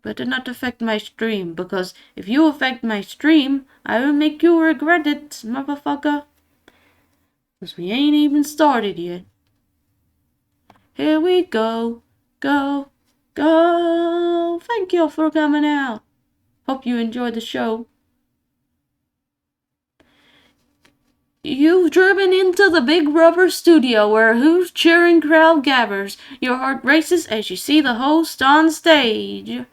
better not affect my stream, because if you affect my stream, I will make you regret it, motherfucker. Because we ain't even started yet. Here we go, go, go. Thank you for coming out. Hope you enjoyed the show. You've driven into the Big Brother studio where a who's cheering crowd gathers. Your heart races as you see the host on stage.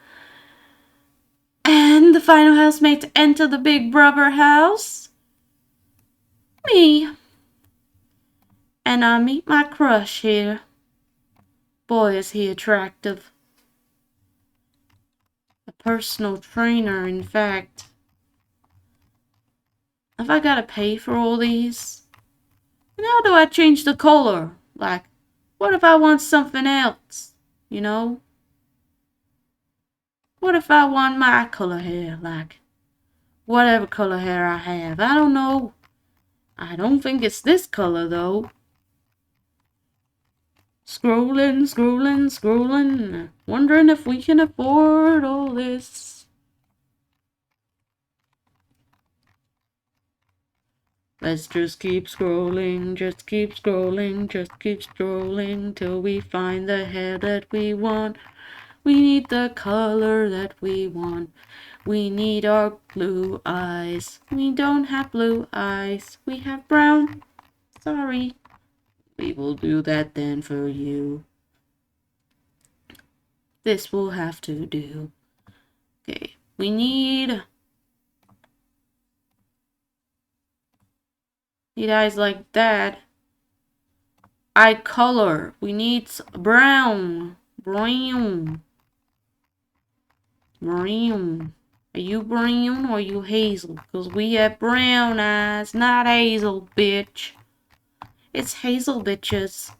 And the final housemate to enter the Big Brother house? Me. And I meet my crush here. Boy, is he attractive. A personal trainer, in fact. Have I gotta pay for all these? And how do I change the color? Like, what if I want something else? You know? What if I want my color hair? Like, whatever color hair I have. I don't know. I don't think it's this color, though. Scrolling, scrolling, scrolling. Wondering if we can afford all this. Let's just keep scrolling, just keep scrolling, just keep scrolling till we find the hair that we want. We need the color that we want. We need our blue eyes. We don't have blue eyes. We have brown. Sorry. We will do that then for you. This will have to do. Okay, we need eyes like that. Eye color. We need brown. Brown. Brown. Are you brown or are you hazel? Because we have brown eyes, not hazel, bitch. It's hazel, bitches.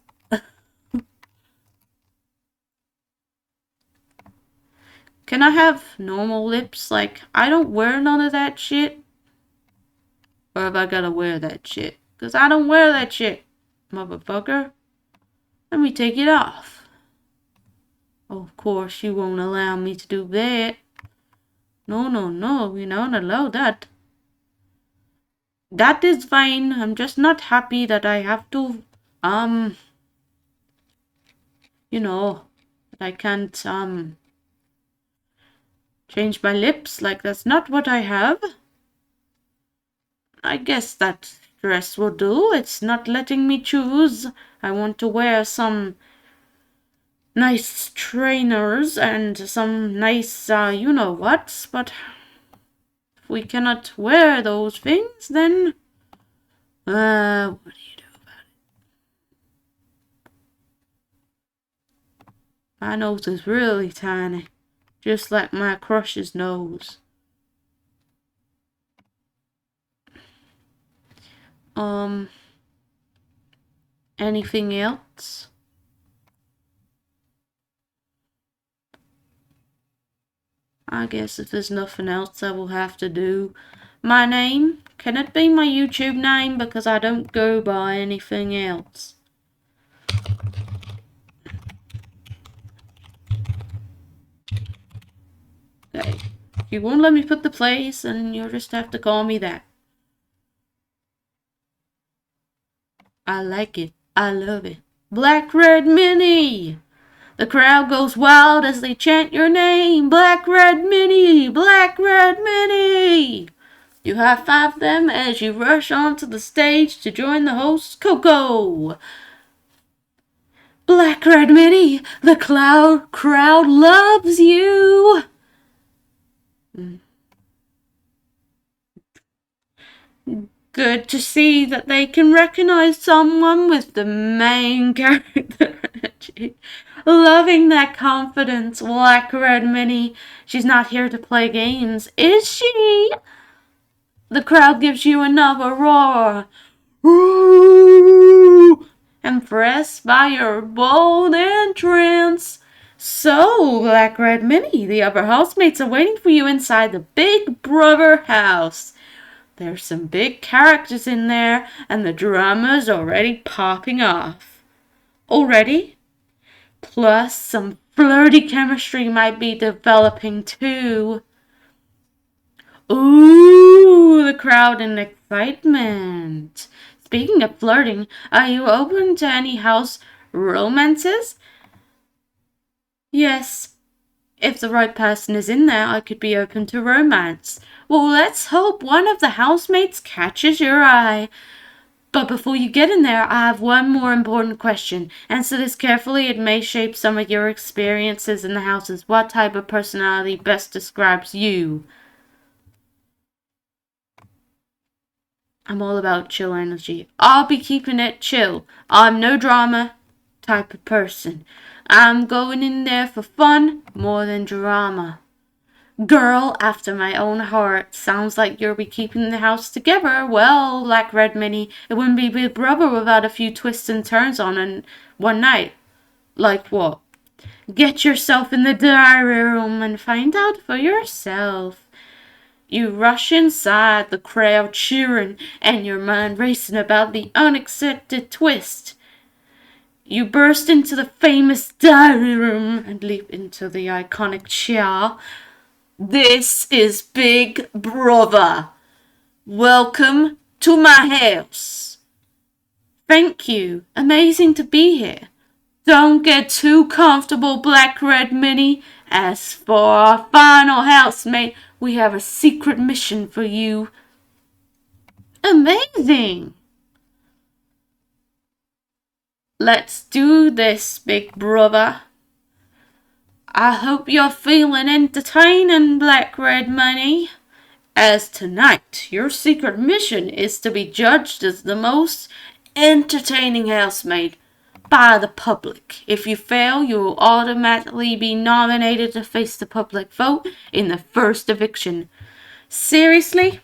Can I have normal lips? Like, I don't wear none of that shit. Or have I gotta wear that shit? Because I don't wear that shit, motherfucker. Let me take it off. Oh, of course, you won't allow me to do that. No, no, no, we don't allow that. That is fine. I'm just not happy that I have to, you know, that I can't, change my lips. Like, that's not what I have. I guess that dress will do. It's not letting me choose. I want to wear some nice trainers and some nice, you know what, but if we cannot wear those things, then, what do you do about it? My nose is really tiny, just like my crush's nose. Anything else? I guess if there's nothing else I will have to do. My name? Can it be my YouTube name? Because I don't go by anything else. Okay. If you won't let me put the place, then you'll just have to call me that. I like it. I love it. Black Red Mini! The crowd goes wild as they chant your name. Black Red Mini! Black Red Mini! You high-five them as you rush onto the stage to join the host, Coco. Black Red Mini! The crowd loves you! Good to see that they can recognize someone with the main character energy. Loving that confidence, Black Red Mini. She's not here to play games, is she? The crowd gives you another roar. Ooh! Impressed by your bold entrance. So, Black Red Mini, the other housemates are waiting for you inside the Big Brother house. There's some big characters in there, and the drama's already popping off. Already? Plus some flirty chemistry might be developing too. Ooh, the crowd and excitement. Speaking of flirting, are you open to any house romances? Yes, if the right person is in there, I could be open to romance. Well, let's hope one of the housemates catches your eye. But before you get in there, I have one more important question. Answer this carefully. It may shape some of your experiences in the houses. What type of personality best describes you? I'm all about chill energy. I'll be keeping it chill. I'm no drama type of person. I'm going in there for fun more than drama. Girl after my own heart. Sounds like you'll be keeping the house together. Well, Black Red Mini, it wouldn't be Big Brother without a few twists and turns on one night. Like what? Get yourself in the diary room and find out for yourself. You rush inside, the crowd cheering, and your mind racing about the unexpected twist. You burst into the famous diary room and leap into the iconic chair. This is Big Brother. Welcome to my house. Thank you. Amazing to be here. Don't get too comfortable, Black Red Mini. As for our final housemate, we have a secret mission for you. Amazing. Let's do this, Big Brother. I hope you're feeling entertaining, Black Red Mini. As tonight, your secret mission is to be judged as the most entertaining housemaid by the public. If you fail, you will automatically be nominated to face the public vote in the first eviction. Seriously?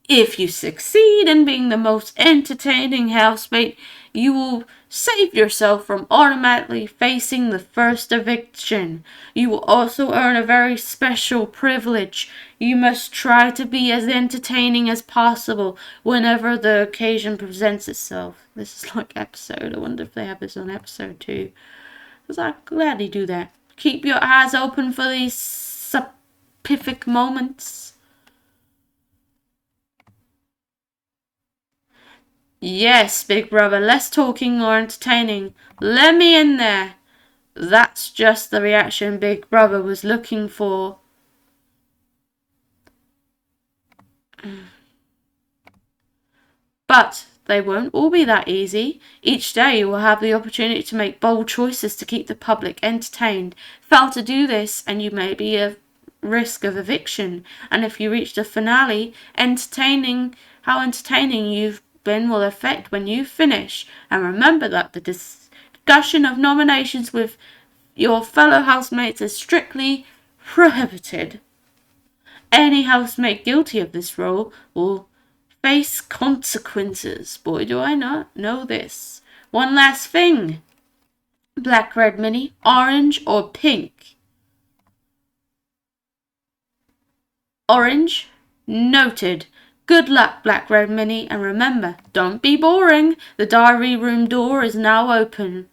If you succeed in being the most entertaining housemate, you will save yourself from automatically facing the first eviction. You will also earn a very special privilege. You must try to be as entertaining as possible whenever the occasion presents itself. This is like episode. I wonder if they have this on episode 2. Because I'd gladly do that. Keep your eyes open for these specific moments. Yes, Big Brother, less talking, more entertaining. Let me in there. That's just the reaction Big Brother was looking for. But they won't all be that easy. Each day you will have the opportunity to make bold choices to keep the public entertained. Fail to do this and you may be at risk of eviction. And if you reach the finale, how entertaining you've been will affect when you finish. And remember that the discussion of nominations with your fellow housemates is strictly prohibited. Any housemate guilty of this role will face consequences. Boy, do I not know this. One last thing. Black, Red Mini, orange or pink? Orange? Noted. Good luck, Black Red Mini, and remember, don't be boring. The diary room door is now open.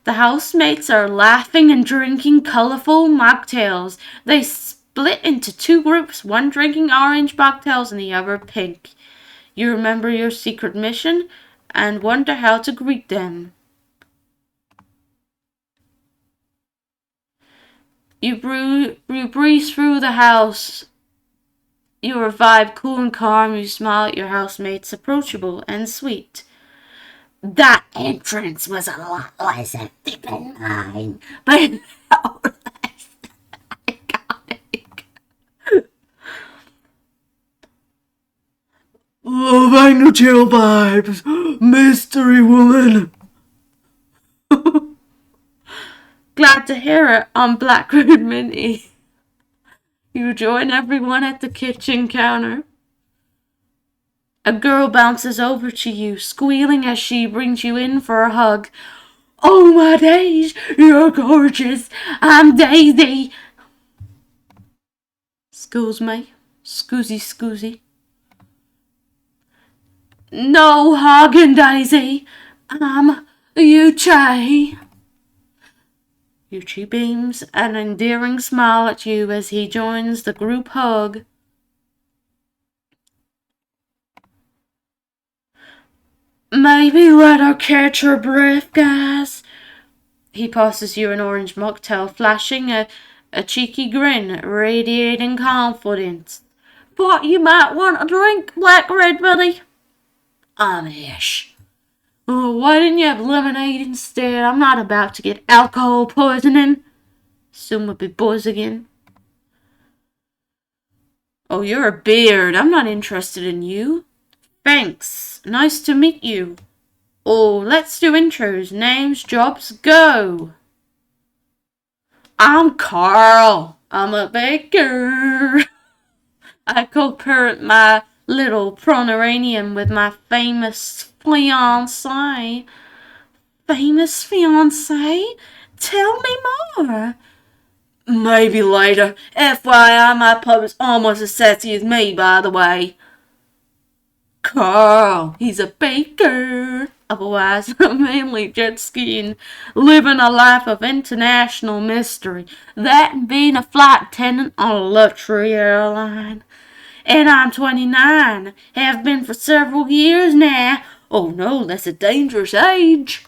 The housemates are laughing and drinking colourful mocktails. They split into 2 groups, one drinking orange mocktails and the other pink. You remember your secret mission and wonder how to greet them. You breeze through the house. You revive cool and calm. You smile at your housemates, approachable and sweet. That entrance was a lot less hectic than mine, but no less iconic. Loving the chill vibes, mystery woman. Glad to hear it on Black Red Mini. You join everyone at the kitchen counter. A girl bounces over to you, squealing as she brings you in for a hug. Oh my days, you're gorgeous. I'm Daisy. Excuse me. Scoozy. No hugging, Daisy. I'm you, Chay. Yuchi beams an endearing smile at you as he joins the group hug. Maybe let her catch her breath, guys. He passes you an orange mocktail, flashing a cheeky grin, radiating confidence. Thought you might want a drink, Black Red Buddy? Amish. Oh, why didn't you have lemonade instead? I'm not about to get alcohol poisoning. Soon we'll be boys again. Oh, you're a beard. I'm not interested in you. Thanks. Nice to meet you. Oh, let's do intros. Names, jobs, go. I'm Carl. I'm a baker. I co-parent my little Pomeranian with my famous fiancé. Famous fiancé? Tell me more. Maybe later. FYI, my pub is almost as sexy as me, by the way. Carl, he's a baker. Otherwise, I'm mainly jet skiing, living a life of international mystery. That and being a flight attendant on a luxury airline. And I'm 29. Have been for several years now. Oh no, that's a dangerous age.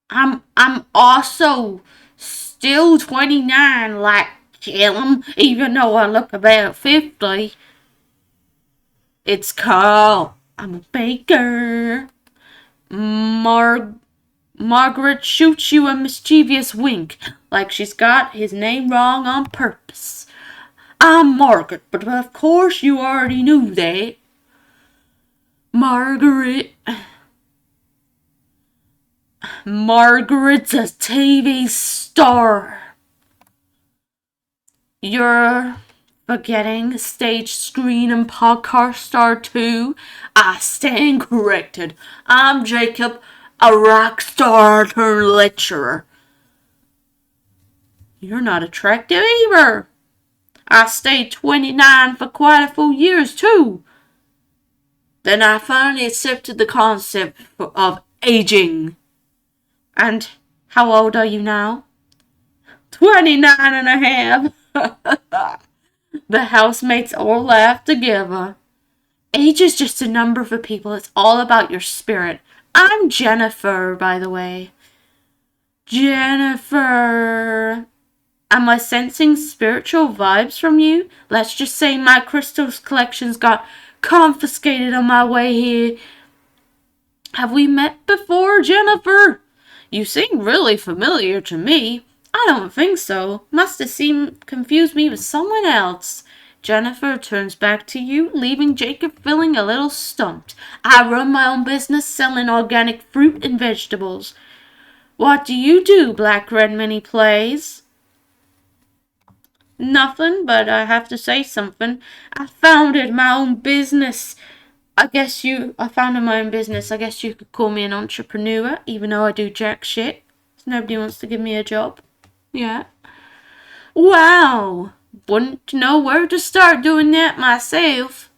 I'm also still 29 like Callum, even though I look about 50. It's Carl. I'm a baker. Margaret shoots you a mischievous wink, like she's got his name wrong on purpose. I'm Margaret, but of course you already knew that. Margaret's a TV star. You're forgetting stage, screen, and podcast star too. I stand corrected. I'm Jacob, a rock star turned lecturer. You're not attractive either. I stayed 29 for quite a few years too. Then I finally accepted the concept of aging. And how old are you now? 29 and a half. The housemates all laugh together. Age is just a number for people. It's all about your spirit. I'm Jennifer, by the way. Jennifer. Am I sensing spiritual vibes from you? Let's just say my crystals collections got confiscated on my way here. Have we met before, Jennifer? You seem really familiar to me. I don't think so. Must have confused me with someone else. Jennifer turns back to you, leaving Jacob feeling a little stumped. I run my own business selling organic fruit and vegetables. What do you do, Black Red Mini Plays? Nothing, but I have to say something. I founded my own business. I founded my own business. I guess you could call me an entrepreneur, even though I do jack shit. Nobody wants to give me a job. Yeah. Wow. Wouldn't know where to start doing that myself.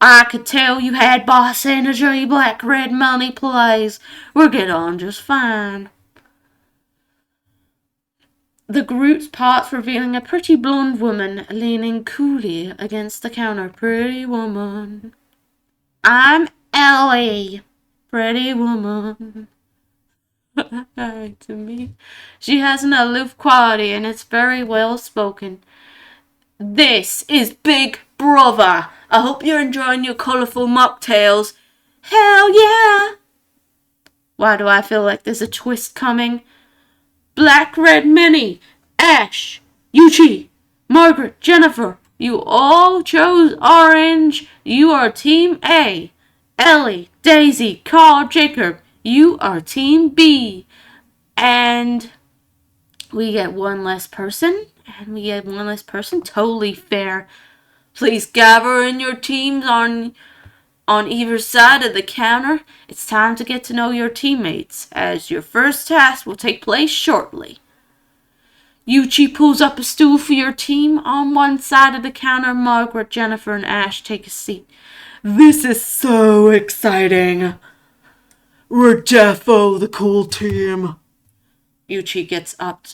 I could tell you had boss energy, Black Red Money Plays. We'll get on just fine. The group's parts revealing a pretty blonde woman leaning coolly against the counter. Pretty woman. I'm Ellie. Pretty woman. To me. She has an aloof quality and it's very well spoken. This is Big Brother. I hope you're enjoying your colourful mocktails. Hell yeah! Why do I feel like there's a twist coming? Black, Red, Minnie, Ash, Yuchi, Margaret, Jennifer, you all chose orange. You are Team A. Ellie, Daisy, Carl, Jacob, you are Team B. And we get one less person. Totally fair. Please gather in your teams on either side of the counter. It's time to get to know your teammates, as your first task will take place shortly. Yuchi pulls up a stool for your team. On one side of the counter, Margaret, Jennifer, and Ash take a seat. This is so exciting. We're defo the cool team. Yuchi gets up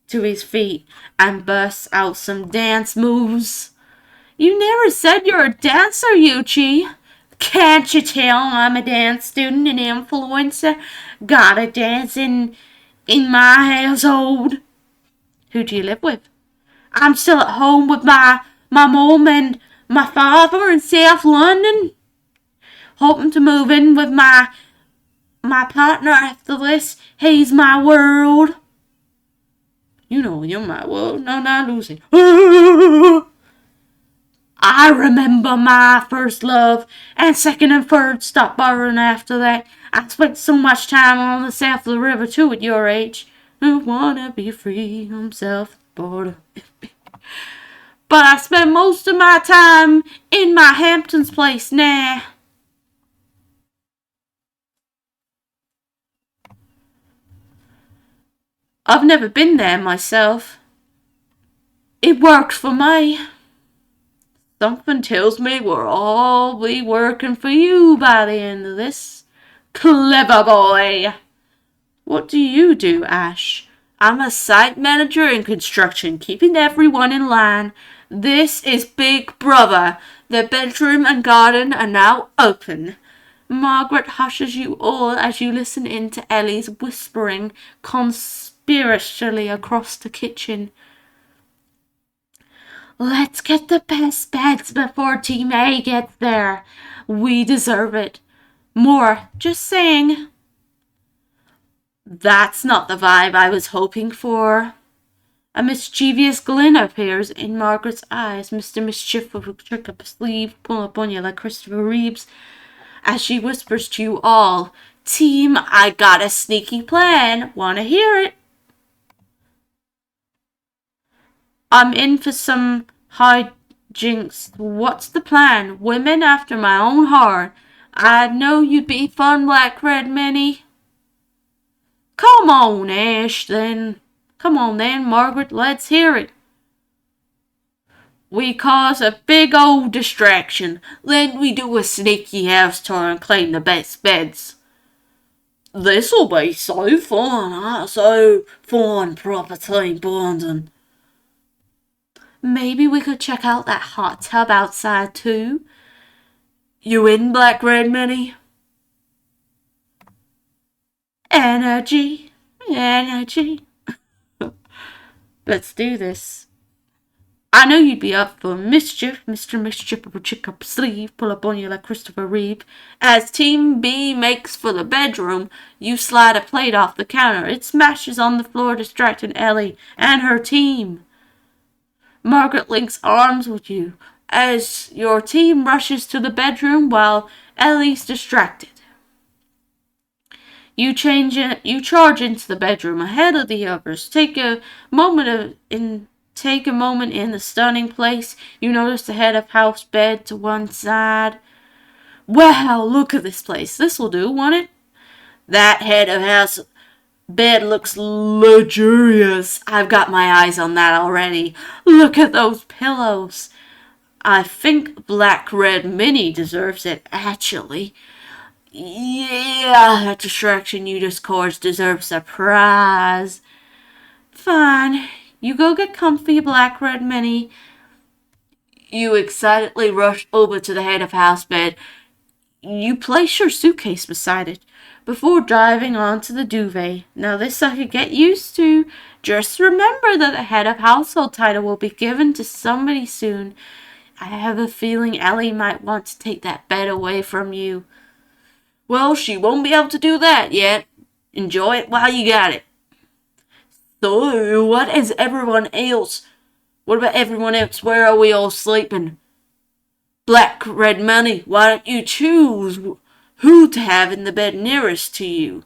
to his feet and bursts out some dance moves. You never said you're a dancer, Yuchi. Can't you tell I'm a dance student and influencer? Gotta dance in my household. Who do you live with? I'm still at home with my mom and my father in South London. Hoping to move in with my partner after this. He's my world. You know you're my world. No, not Lucy. I remember my first love, and second and third stopped bothering after that. I spent so much time on the south of the river too at your age. I wanna be free from self-border. But I spend most of my time in my Hamptons place now. I've never been there myself. It worked for me. Something tells me we'll all be working for you by the end of this. Clever boy. What do you do, Ash? I'm a site manager in construction, keeping everyone in line. This is Big Brother. The bedroom and garden are now open. Margaret hushes you all as you listen in to Ellie's whispering conspiracially across the kitchen. Let's get the best beds before Team A gets there. We deserve it. More, just saying. That's not the vibe I was hoping for. A mischievous glint appears in Margaret's eyes. Mr. Mischief will trick up a sleeve, pull up on you like Christopher Reeves, as she whispers to you all, Team, I got a sneaky plan. Wanna hear it? I'm in for some hijinks. What's the plan? Women after my own heart. I know you'd be fun, Black Red Minnie. Come on, Ash, then. Come on, then, Margaret, let's hear it. We cause a big old distraction. Then we do a sneaky house tour and claim the best beds. This'll be so fun, so fun, proper team bonding. Maybe we could check out that hot tub outside too. You in, Black Red Minnie? Energy. Let's do this. I know you'd be up for mischief. Mr. Mischief will chick up sleeve, pull up on you like Christopher Reeve. As Team B makes for the bedroom, you slide a plate off the counter. It smashes on the floor, distracting Ellie and her team. Margaret links arms with you as your team rushes to the bedroom while Ellie's distracted. You charge into the bedroom ahead of the others. Take a moment in the stunning place. You notice the head of house bed to one side. Wow, look at this place. This'll do, won't it? That head of house bed looks luxurious. I've got my eyes on that already. Look at those pillows. I think Black Red Minnie deserves it, actually. Yeah, that distraction you just caused deserves a prize. Fine. You go get comfy, Black Red Minnie. You excitedly rush over to the head of house bed. You place your suitcase beside it before diving onto the duvet. Now this I could get used to. Just remember that the head of household title will be given to somebody soon. I have a feeling Ellie might want to take that bed away from you. Well, she won't be able to do that yet. Enjoy it while you got it. So, what is everyone else? What about everyone else? Where are we all sleeping? Black Red Money, why don't you choose who to have in the bed nearest to you?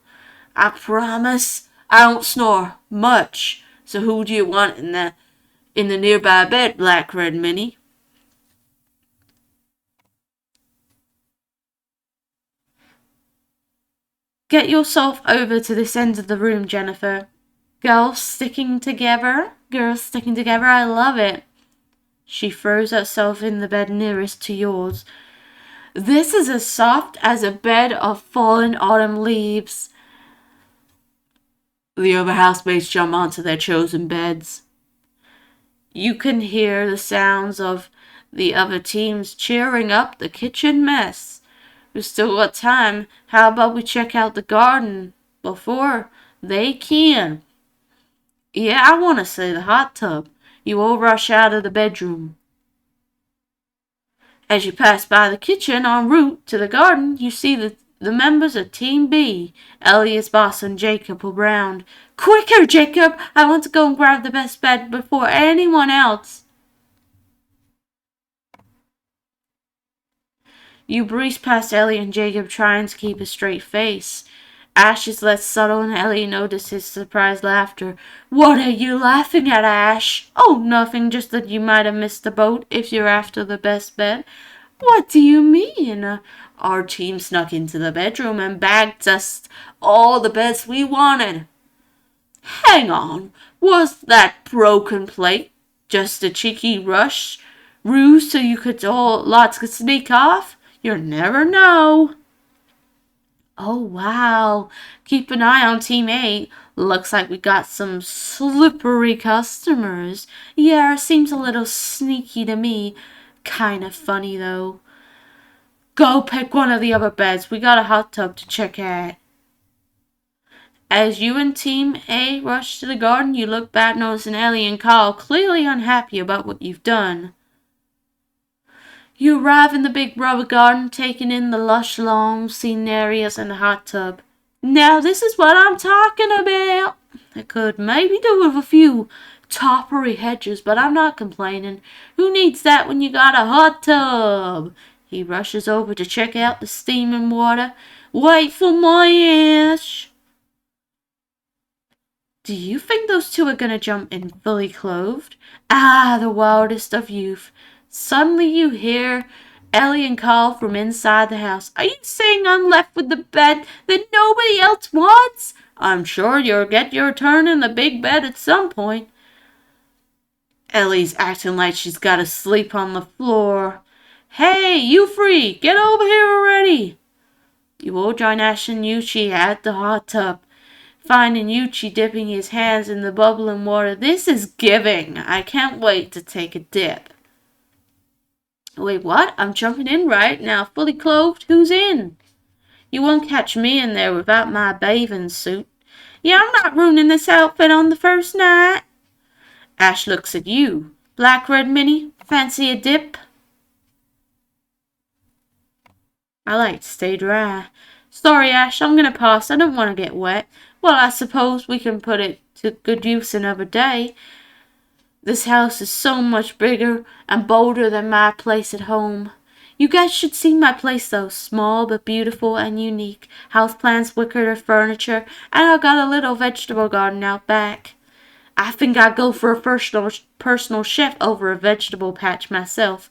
I promise I don't snore much. So who do you want in the nearby bed, Black Red Minnie? Get yourself over to this end of the room, Jennifer. Girls sticking together, I love it. She throws herself in the bed nearest to yours. This is as soft as a bed of fallen autumn leaves. The other housemates jump onto their chosen beds. You can hear the sounds of the other teams cheering up the kitchen mess. We've still got time. How about we check out the garden before they can? Yeah, I want to see the hot tub. You all rush out of the bedroom. As you pass by the kitchen en route to the garden, you see the members of Team B, Elliot's boss and Jacob around. Quicker, Jacob! I want to go and grab the best bed before anyone else. You breeze past Ellie and Jacob trying to keep a straight face. Ash is less subtle and Ellie notices his surprised laughter. What are you laughing at, Ash? Oh, nothing, just that you might have missed the boat if you're after the best bed. What do you mean? Our team snuck into the bedroom and bagged us all the beds we wanted. Hang on, was that broken plate just a cheeky ruse so you could all lots could sneak off? You'll never know. Oh wow. Keep an eye on Team 8. Looks like we got some slippery customers. Yeah, seems a little sneaky to me. Kind of funny though. Go pick one of the other beds. We got a hot tub to check out. As you and Team A rush to the garden, you look back noticing Ellie and Carl clearly unhappy about what you've done. You arrive in the Big Brother garden, taking in the lush lawns, scene areas, and the hot tub. Now this is what I'm talking about. I could maybe do with a few toppery hedges, but I'm not complaining. Who needs that when you got a hot tub? He rushes over to check out the steaming water. Wait for my Ash. Do you think those two are gonna jump in fully clothed? Ah, the wildest of youth. Suddenly you hear Ellie and Carl from inside the house. Are you saying I'm left with the bed that nobody else wants? I'm sure you'll get your turn in the big bed at some point. Ellie's acting like she's gotta sleep on the floor. Hey, you free! Get over here already! You all join Ash and Yuchi at the hot tub, finding Yuchi dipping his hands in the bubbling water. This is giving. I can't wait to take a dip. Wait, what? I'm jumping in right now, fully clothed. Who's in? You won't catch me in there without my bathing suit. Yeah, I'm not ruining this outfit on the first night. Ash looks at you. Black Red Mini, fancy a dip? I like to stay dry. Sorry, Ash, I'm gonna pass. I don't want to get wet. Well, I suppose we can put it to good use another day. This house is so much bigger and bolder than my place at home. You guys should see my place though. Small but beautiful and unique. Houseplants, wicker furniture, and I've got a little vegetable garden out back. I think I'd go for a personal chef over a vegetable patch myself.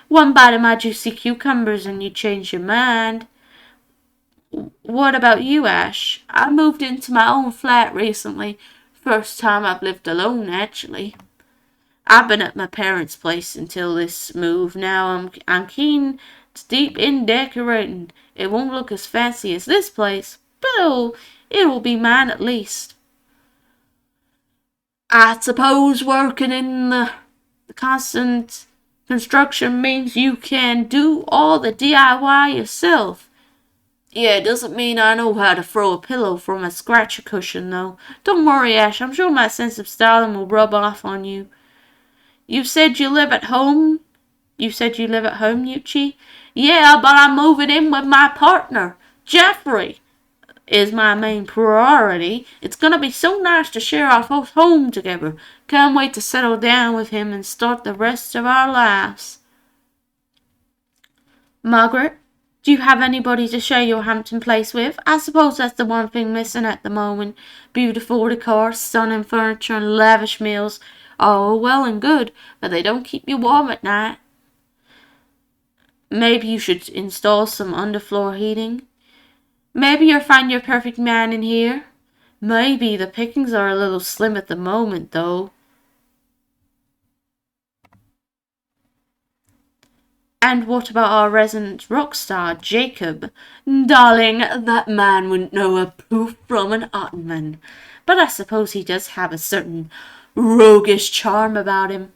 One bite of my juicy cucumbers and you change your mind. What about you, Ash? I moved into my own flat recently. First time I've lived alone, actually. I've been at my parents' place until this move. Now I'm keen to deep in decorating. It won't look as fancy as this place, but it'll be mine at least. I suppose working in the constant construction means you can do all the DIY yourself. Yeah, it doesn't mean I know how to throw a pillow from a scratcher cushion, though. Don't worry, Ash. I'm sure my sense of styling will rub off on you. You said you live at home? Yuchi? Yeah, but I'm moving in with my partner. Jeffrey is my main priority. It's gonna be so nice to share our home together. Can't wait to settle down with him and start the rest of our lives. Margaret, do you have anybody to share your Hampton place with? I suppose that's the one thing missing at the moment. Beautiful decor, stunning furniture, and lavish meals are all well and good, but they don't keep you warm at night. Maybe you should install some underfloor heating. Maybe you'll find your perfect man in here. Maybe the pickings are a little slim at the moment, though. And what about our resident rock star, Jacob? Darling, that man wouldn't know a poof from an ottoman. But I suppose he does have a certain roguish charm about him.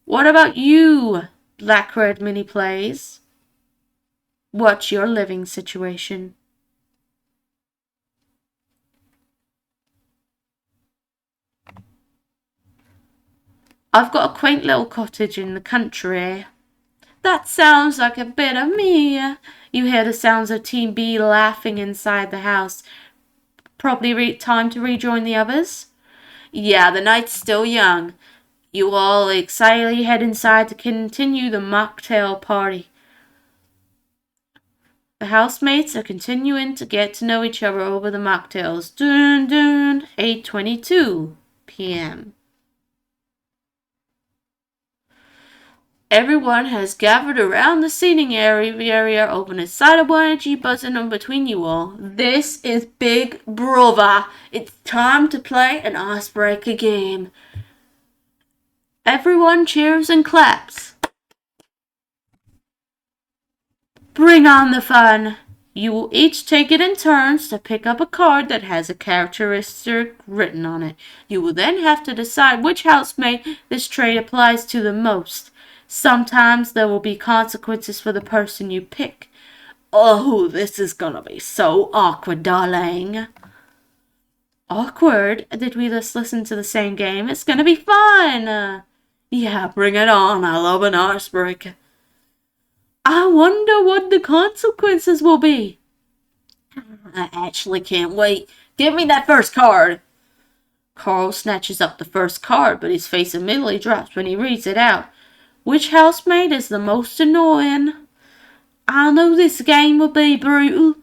What about you, Black Red Mini Plays? What's your living situation? I've got a quaint little cottage in the country. That sounds like a bit of me. You hear the sounds of Team B laughing inside the house. Probably time to rejoin the others? Yeah, the night's still young. You all excitedly head inside to continue the mocktail party. The housemates are continuing to get to know each other over the mocktails. Dun dun, 8:22 p.m. Everyone has gathered around the seating area, open excitable energy buzzing in between you all. This is Big Brother. It's time to play an icebreaker game. Everyone cheers and claps. Bring on the fun. You will each take it in turns to pick up a card that has a characteristic written on it. You will then have to decide which housemate this trait applies to the most. Sometimes there will be consequences for the person you pick. Oh, this is gonna be so awkward, darling. Awkward? Did we just listen to the same game? It's gonna be fun! Yeah, bring it on. I love an icebreaker. I wonder what the consequences will be. I actually can't wait. Give me that first card. Carl snatches up the first card, but his face immediately drops when he reads it out. Which housemate is the most annoying? I know this game will be brutal.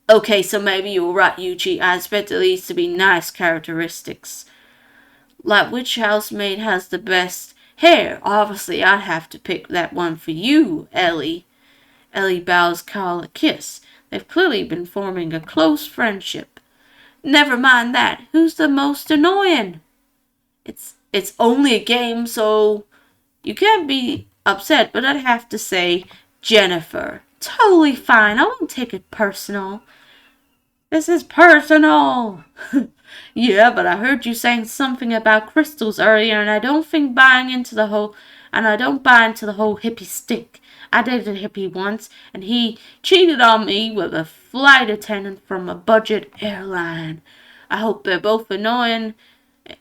Okay, so maybe you're right, Yuchi. I expected these to be nice characteristics. Like which housemate has the best hair? Obviously, I'd have to pick that one for you, Ellie. Ellie bows Carl a kiss. They've clearly been forming a close friendship. Never mind that. Who's the most annoying? It's only a game, so you can't be upset, but I'd have to say Jennifer. Totally fine. I won't take it personal. This is personal. Yeah, but I heard you saying something about crystals earlier, and I don't buy into the whole hippie stick. I dated a hippie once, and he cheated on me with a flight attendant from a budget airline. I hope they're both enjoying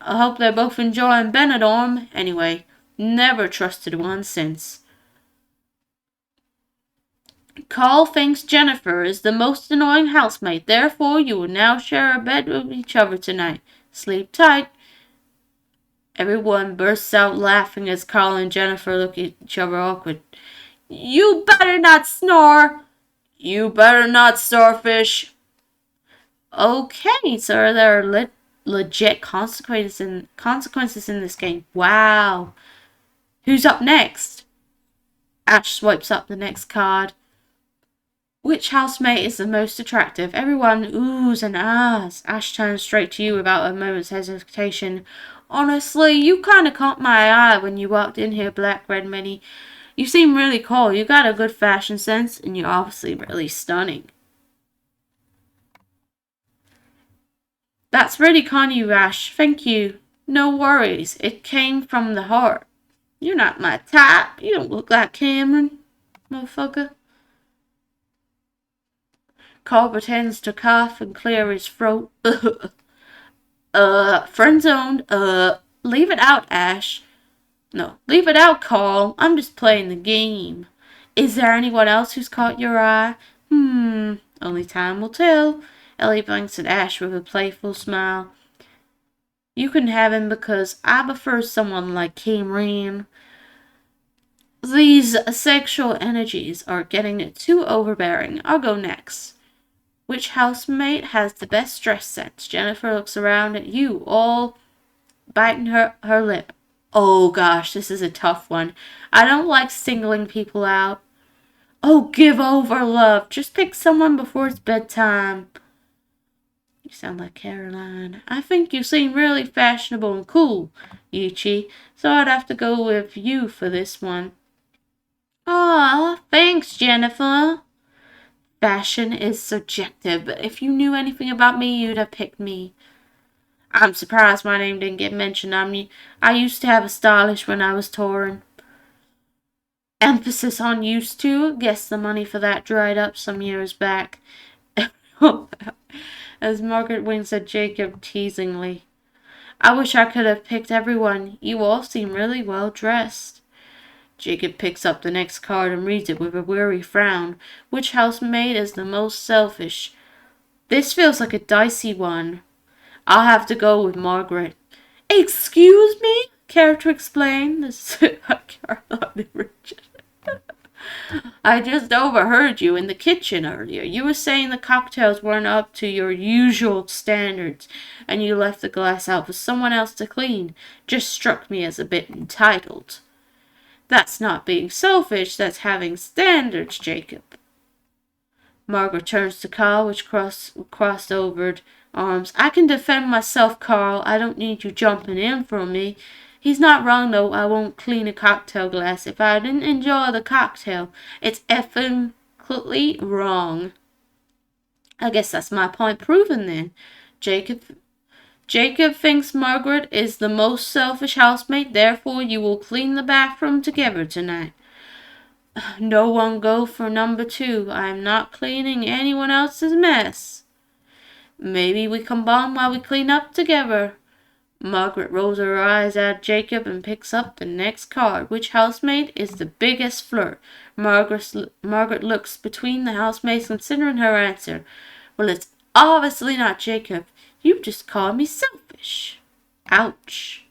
Benidorm. Anyway, never trusted one since. Carl thinks Jennifer is the most annoying housemate. Therefore, you will now share a bed with each other tonight. Sleep tight. Everyone bursts out laughing as Carl and Jennifer look at each other awkward. You better not snore. You better not, starfish. Okay, so there are legit consequences in this game. Wow. Who's up next? Ash swipes up the next card. Which housemate is the most attractive? Everyone oohs and ahs. Ash turns straight to you without a moment's hesitation. Honestly, you kinda caught my eye when you walked in here, Black Red Mini. You seem really cool. You got a good fashion sense, and you're obviously really stunning. That's really kind of you, Ash. Thank you. No worries. It came from the heart. You're not my type. You don't look like Cameron, motherfucker. Carl pretends to cough and clear his throat. Friend zoned. Leave it out, Ash. No, leave it out, Carl. I'm just playing the game. Is there anyone else who's caught your eye? Only time will tell. Ellie blinks at Ash with a playful smile. You can have him because I prefer someone like Cameron. These sexual energies are getting too overbearing. I'll go next. Which housemate has the best dress sense? Jennifer looks around at you, all biting her lip. Oh gosh, this is a tough one. I don't like singling people out. Oh, give over, love. Just pick someone before it's bedtime. You sound like Caroline. I think you seem really fashionable and cool, Yuchi, so I'd have to go with you for this one. Aw, thanks, Jennifer. Fashion is subjective, but if you knew anything about me, you'd have picked me. I'm surprised my name didn't get mentioned. I used to have a stylish when I was touring. Emphasis on used to. Guess the money for that dried up some years back. As Margaret winks at Jacob teasingly. I wish I could have picked everyone. You all seem really well dressed. Jacob picks up the next card and reads it with a weary frown. Which housemaid is the most selfish? This feels like a dicey one. I'll have to go with Margaret. Excuse me? Care to explain? This is Caroline Richard. I just overheard you in the kitchen earlier. You were saying the cocktails weren't up to your usual standards, and you left the glass out for someone else to clean. Just struck me as a bit entitled. That's not being selfish, that's having standards, Jacob. Margaret turns to Carl, with crossed over arms. I can defend myself, Carl. I don't need you jumping in for me. He's not wrong, though. I won't clean a cocktail glass if I didn't enjoy the cocktail. It's effing completely wrong. I guess that's my point proven, then. Jacob thinks Margaret is the most selfish housemaid, therefore you will clean the bathroom together tonight. No one go for number 2. I am not cleaning anyone else's mess. Maybe we can bond while we clean up together. Margaret rolls her eyes at Jacob and picks up the next card. Which housemaid is the biggest flirt? Margaret looks between the housemaids, considering her answer. Well, it's obviously not Jacob. You just called me selfish. Ouch.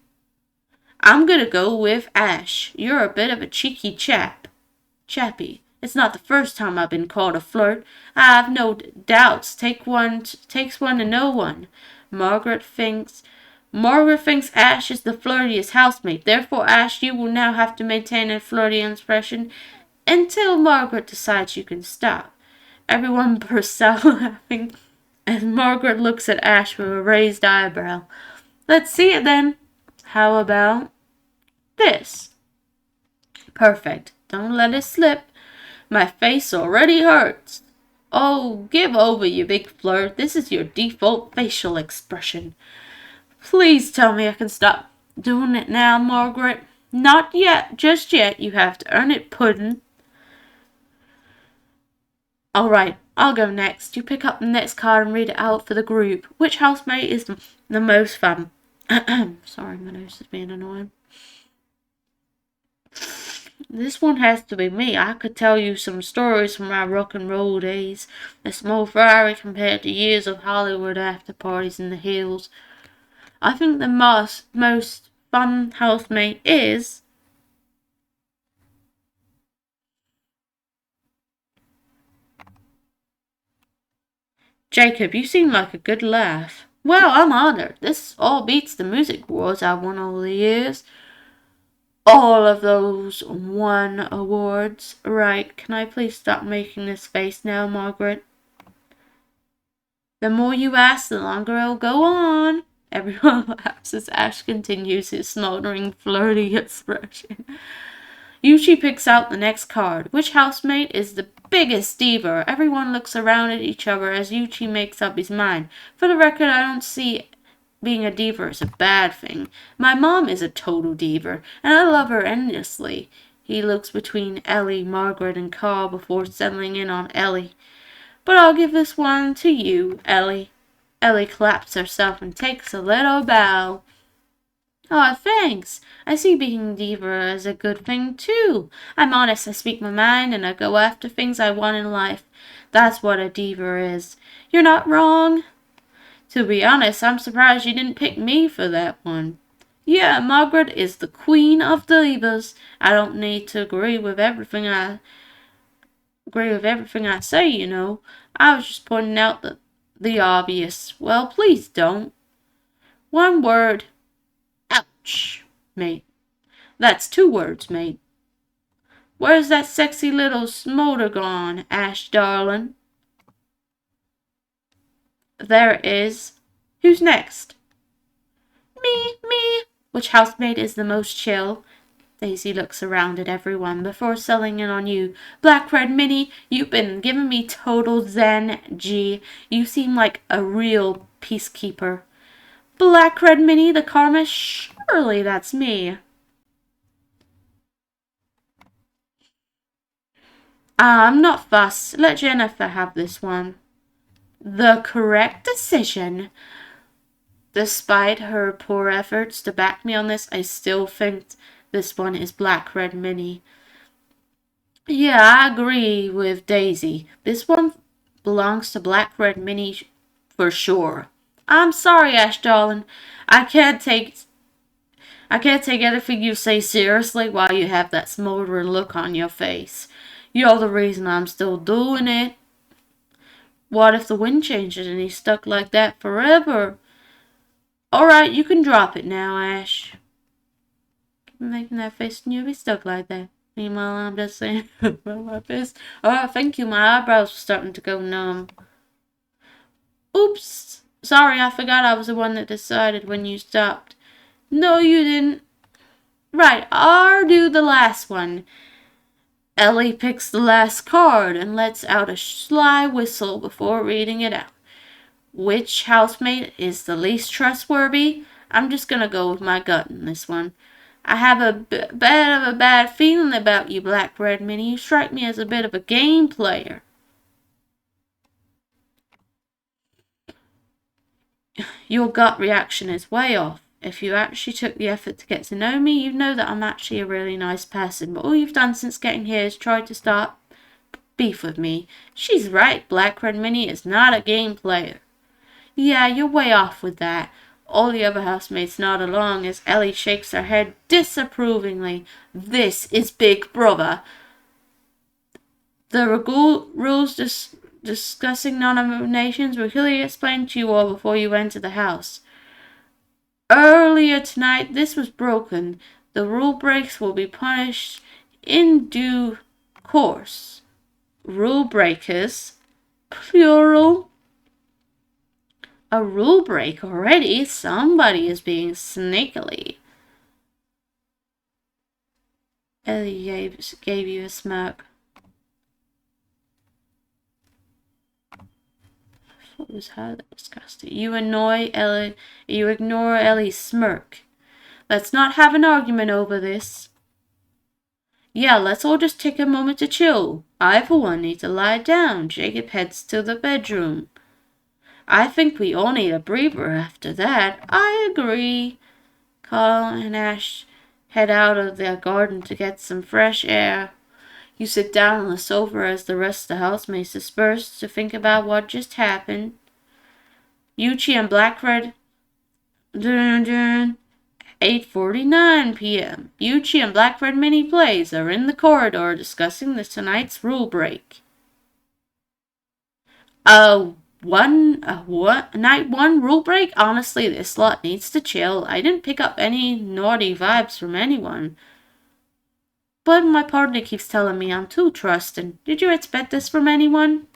I'm gonna go with Ash. You're a bit of a cheeky chappie. It's not the first time I've been called a flirt. I have no doubts. Takes one to know one. Margaret thinks Ash is the flirtiest housemate. Therefore, Ash, you will now have to maintain a flirty expression until Margaret decides you can stop. Everyone bursts out laughing as Margaret looks at Ash with a raised eyebrow. Let's see it then. How about this? Perfect. Don't let it slip. My face already hurts. Oh, give over, you big flirt. This is your default facial expression. Please tell me I can stop doing it now, Margaret. Not yet. Just yet. You have to earn it, puddin'. All right, I'll go next. You pick up the next card and read it out for the group. Which housemate is the most fun? Sorry, my nose is being annoying. This one has to be me. I could tell you some stories from my rock and roll days. A small Ferrari compared to years of Hollywood after parties in the hills. I think the most fun housemate is Jacob. You seem like a good laugh. Well, I'm honored. This all beats the music awards I won over the years. All of those won awards. Right, can I please stop making this face now, Margaret? The more you ask, the longer it'll go on. Everyone laughs as Ash continues his smoldering, flirty expression. Yuchi picks out the next card. Which housemate is the biggest diva? Everyone looks around at each other as Yuchi makes up his mind. For the record, I don't see being a diva is a bad thing. My mom is a total diva, and I love her endlessly. He looks between Ellie, Margaret, and Carl before settling in on Ellie. But I'll give this one to you, Ellie. Ellie claps herself and takes a little bow. Aw, thanks. I see being diva as a good thing, too. I'm honest, I speak my mind, and I go after things I want in life. That's what a diva is. You're not wrong. To be honest, I'm surprised you didn't pick me for that one. Yeah, Margaret is the queen of divas. I don't need to agree with everything I say, you know. I was just pointing out the obvious. Well, please don't. One word. Ouch, mate. That's 2 words, mate. Where's that sexy little smolder gone, Ash darling? There it is. Who's next? Me. Which housemate is the most chill? Daisy looks around at everyone before settling in on you. Black Red Minnie, you've been giving me total zen, G. You seem like a real peacekeeper. Black Red Minnie, the karma, surely that's me. I'm not fussed. Let Jennifer have this one. The correct decision. Despite her poor efforts to back me on this, I still think this one is Black Red Minnie. Yeah, I agree with Daisy. This one belongs to Black Red Minnie for sure. I'm sorry, Ash darling. I can't take anything you say seriously while you have that smoldering look on your face. You're the reason I'm still doing it. What if the wind changes and he's stuck like that forever? Alright, you can drop it now, Ash. Keep making that face and you'll be stuck like that. Meanwhile, I'm just saying, my face. Oh, thank you, my eyebrows are starting to go numb. Oops. Sorry, I forgot I was the one that decided when you stopped. No, you didn't. Right, I'll do the last one. Ellie picks the last card and lets out a sly whistle before reading it out. Which housemate is the least trustworthy? I'm just gonna go with my gut in this one. I have a bit of a bad feeling about you, Black Red Minnie. You strike me as a bit of a game player. Your gut reaction is way off. If you actually took the effort to get to know me, you'd know that I'm actually a really nice person. But all you've done since getting here is try to start beef with me. She's right, Black Red Minnie is not a game player. Yeah, you're way off with that. All the other housemates nod along as Ellie shakes her head disapprovingly. This is Big Brother. The rules discussing nominations were clearly explained to you all before you entered the house. Earlier tonight, this was broken. The rule breaks will be punished in due course. Rule breakers, plural. A rule break already? Somebody is being sneakily. Ellie gave you a smirk. What was how disgusting. You annoy Ellie. You ignore Ellie's smirk. Let's not have an argument over this. Yeah, let's all just take a moment to chill. I, for one, need to lie down. Jacob heads to the bedroom. I think we all need a breather after that. I agree. Carl and Ash head out of their garden to get some fresh air. You sit down on the sofa as the rest of the housemates disperse to think about what just happened. Yuchi and Blackred. 8:49 p.m. Yuchi and Blackred Mini Plays are in the corridor discussing tonight's rule break. Night one rule break? Honestly, this lot needs to chill. I didn't pick up any naughty vibes from anyone. But my partner keeps telling me I'm too trusting. Did you expect this from anyone?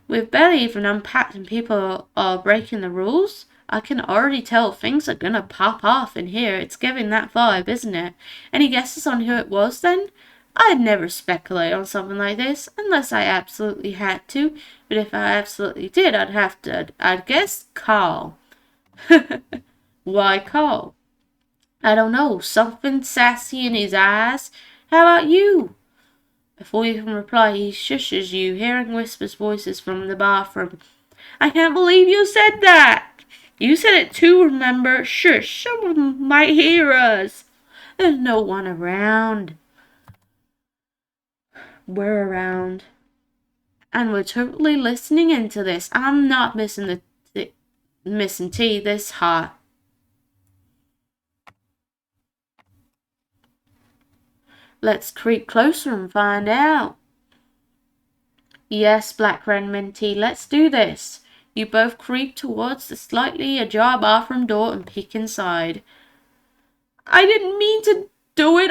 With barely even unpacked and people are breaking the rules, I can already tell things are gonna pop off in here. It's giving that vibe, isn't it? Any guesses on who it was then? I'd never speculate on something like this, unless I absolutely had to. But if I absolutely did, I'd guess Carl. Why Carl? I don't know, something sassy in his eyes. How about you? Before you can reply, he shushes you, hearing whispers voices from the bathroom. I can't believe you said that! You said it too, remember? Shush, someone might hear us. There's no one around. We're around. And we're totally listening into this. I'm not missing missing tea this hot. Let's creep closer and find out. Yes, Black Red Minty, let's do this. You both creep towards the slightly ajar bathroom door and peek inside. I didn't mean to do it.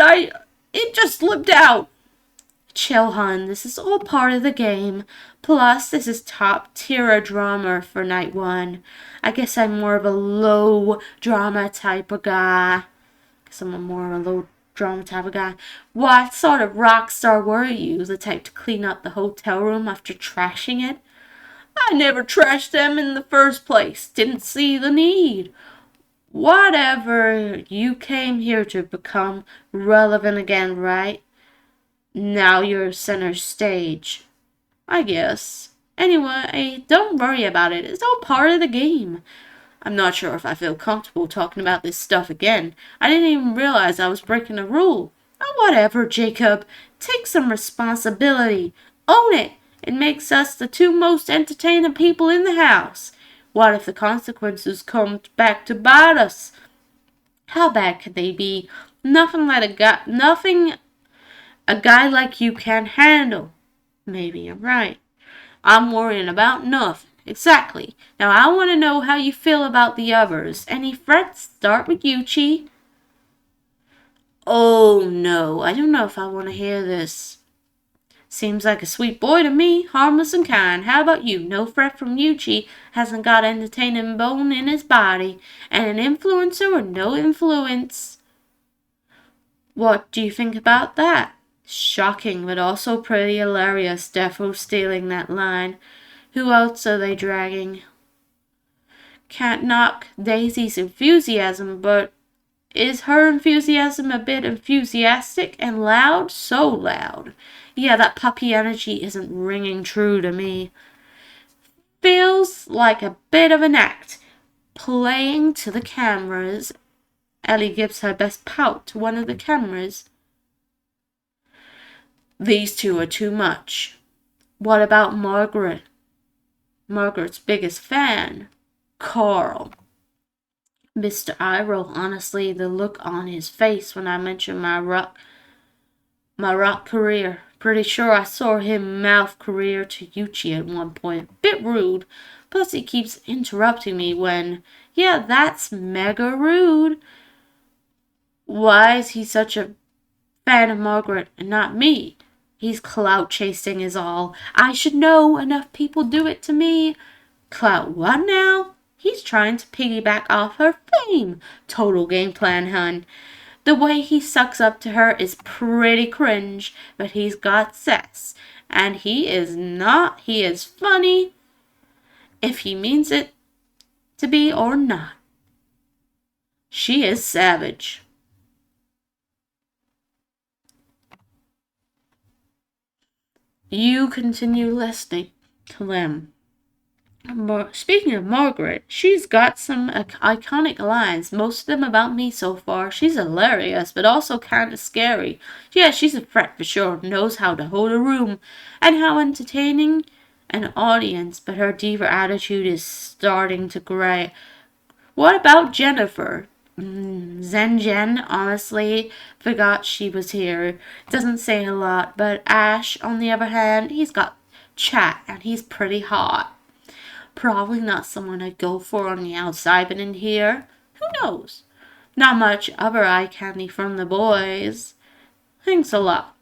It just slipped out. Chill, hun. This is all part of the game. Plus, this is top tier drama for night one. I guess I'm more of a low drama type of guy. Guess I'm more of a low drama type of guy. What sort of rock star were you? The type to clean up the hotel room after trashing it? I never trashed them in the first place. Didn't see the need. Whatever, you came here to become relevant again, right? Now you're center stage. I guess. Anyway, don't worry about it. It's all part of the game. I'm not sure if I feel comfortable talking about this stuff again. I didn't even realize I was breaking a rule. Oh, whatever, Jacob. Take some responsibility. Own it. It makes us the two most entertaining people in the house. What if the consequences come back to bite us? How bad could they be? Nothing a guy like you can handle. Maybe you're right. I'm worrying about nothing. Exactly. Now I want to know how you feel about the others. Any frets? Start with Yuchi. Oh no, I don't know if I want to hear this. Seems like a sweet boy to me, harmless and kind. How about you? No fret from Yuchi, hasn't got entertaining bone in his body, and an influencer or no influence. What do you think about that? Shocking, but also pretty hilarious, Defo stealing that line. Who else are they dragging? Can't knock Daisy's enthusiasm, but is her enthusiasm a bit enthusiastic and loud? So loud. Yeah, that puppy energy isn't ringing true to me. Feels like a bit of an act. Playing to the cameras. Ellie gives her best pout to one of the cameras. These two are too much. What about Margaret? Margaret's biggest fan, Carl. Mr. Iroh, honestly, the look on his face when I mentioned my rock career. Pretty sure I saw him mouth career to Yuchi at one point. Bit rude. Plus he keeps interrupting me when, yeah, that's mega rude. Why is he such a fan of Margaret and not me? He's clout chasing is all. I should know. Enough people do it to me. Clout what now? He's trying to piggyback off her fame. Total game plan, hun. The way he sucks up to her is pretty cringe, but he's got sass. And he is funny if he means it to be or not. She is savage. You continue listening to them. Speaking of Margaret, she's got some iconic lines, most of them about me so far. She's hilarious, but also kind of scary. Yeah, she's a threat for sure, knows how to hold a room, and how entertaining an audience, but her diva attitude is starting to gray. What about Jennifer? Zen honestly forgot she was here. Doesn't say a lot, but Ash, on the other hand, he's got chat, and he's pretty hot. Probably not someone I'd go for on the outside, but in here, who knows? Not much other eye candy from the boys. Thanks a lot.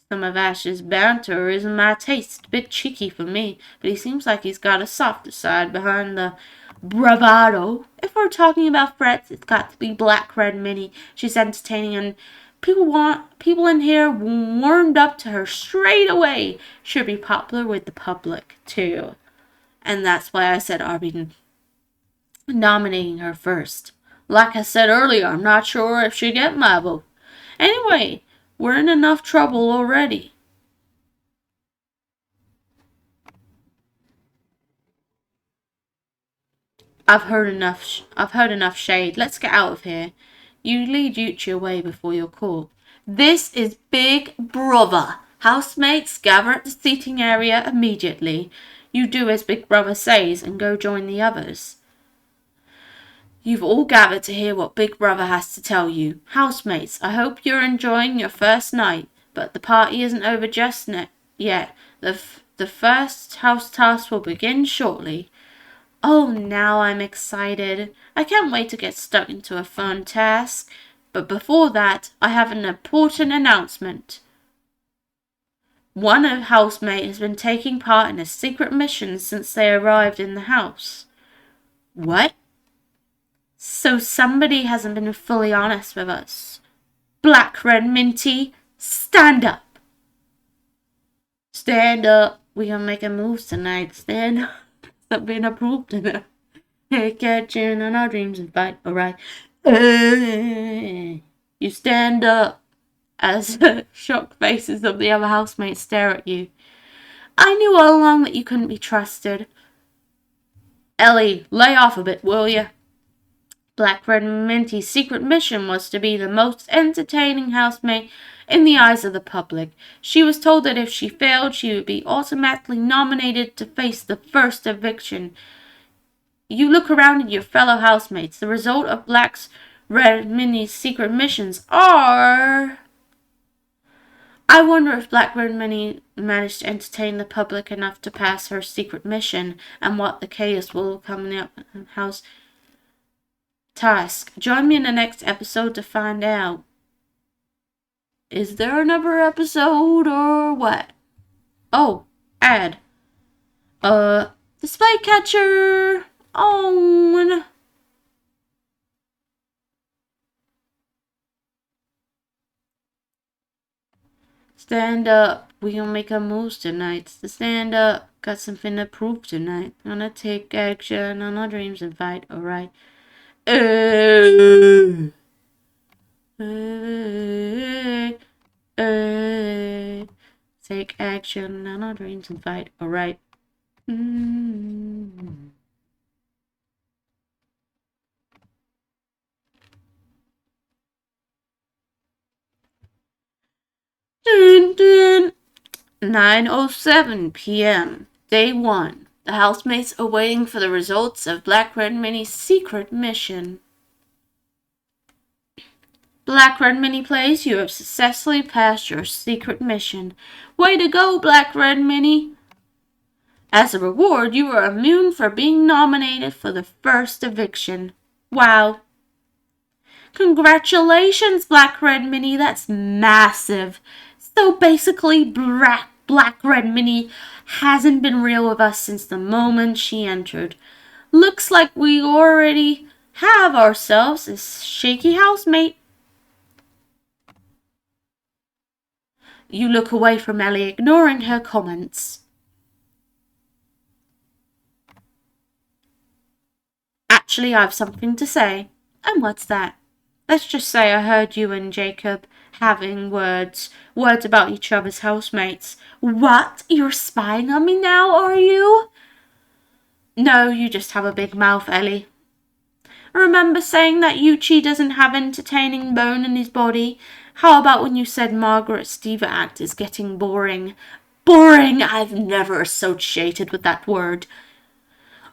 Some of Ash's banter isn't my taste. A bit cheeky for me, but he seems like he's got a softer side behind the bravado. If we're talking about frets, it's got to be Black Red Minnie. She's entertaining and people in here warmed up to her straight away. Should be popular with the public, too. And that's why I said I'll be nominating her first. Like I said earlier, I'm not sure if she'll get my vote. Anyway, we're in enough trouble already. I've heard enough shade. Let's get out of here. You lead Yuchi away before you're caught. This is Big Brother. Housemates, gather at the seating area immediately. You do as Big Brother says and go join the others. You've all gathered to hear what Big Brother has to tell you. Housemates, I hope you're enjoying your first night, but the party isn't over just yet. The first house task will begin shortly. Oh, now I'm excited. I can't wait to get stuck into a fun task. But before that, I have an important announcement. One housemate has been taking part in a secret mission since they arrived in the house. What? So somebody hasn't been fully honest with us. Black Red Minty, stand up. Stand up. We gonna make a move tonight. Stand up. Stop being approved enough. Take action on our dreams and fight. Alright. You stand up as shocked faces of the other housemates stare at you. I knew all along that you couldn't be trusted. Ellie, lay off a bit, will you? Black Red Minty's secret mission was to be the most entertaining housemate in the eyes of the public. She was told that if she failed, she would be automatically nominated to face the first eviction. You look around at your fellow housemates. The result of Black Red Minty's secret missions are... I wonder if Black Red Minty managed to entertain the public enough to pass her secret mission, and what the chaos will come up house task. Join me in the next episode to find out. Is there another episode or what? Oh, ad. Display catcher on. Stand up. We gonna make our moves tonight. Stand up. Got something to prove tonight. Gonna take action on our dreams and fight. Alright. Take action on our dreams and fight. Alright. Dun, dun. 9:07 p.m. Day 1. The housemates are waiting for the results of Black Red Minty's secret mission. Black Red Minty plays, you have successfully passed your secret mission. Way to go, Black Red Minty! As a reward, you are immune for being nominated for the first eviction. Wow. Congratulations, Black Red Minty, that's massive. So basically, Black Red Minty hasn't been real with us since the moment she entered. Looks like we already have ourselves a shaky housemate. You look away from Ellie, ignoring her comments. Actually, I have something to say. And what's that? Let's just say I heard you and Jacob having words about each other's housemates. What? You're spying on me now, are you? No, you just have a big mouth, Ellie. Remember saying that Yuchi doesn't have entertaining bone in his body? How about when you said Margaret's diva act is getting boring? Boring! I've never associated with that word.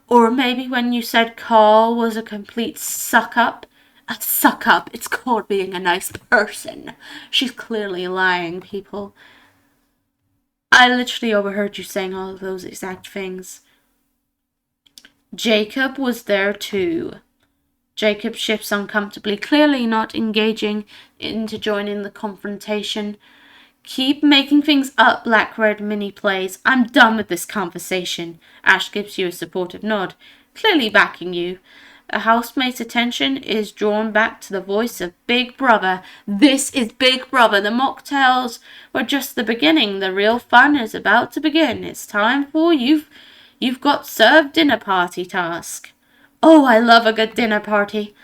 Or maybe when you said Carl was a complete suck-up? A suck-up. It's called being a nice person. She's clearly lying, people. I literally overheard you saying all of those exact things. Jacob was there too. Jacob shifts uncomfortably, clearly not engaging into joining the confrontation. Keep making things up, Black Red Minty plays. I'm done with this conversation. Ash gives you a supportive nod, clearly backing you. The housemate's attention is drawn back to the voice of Big Brother. This is Big Brother. The mocktails were just the beginning. The real fun is about to begin. It's time for you've got served dinner party task. Oh, I love a good dinner party.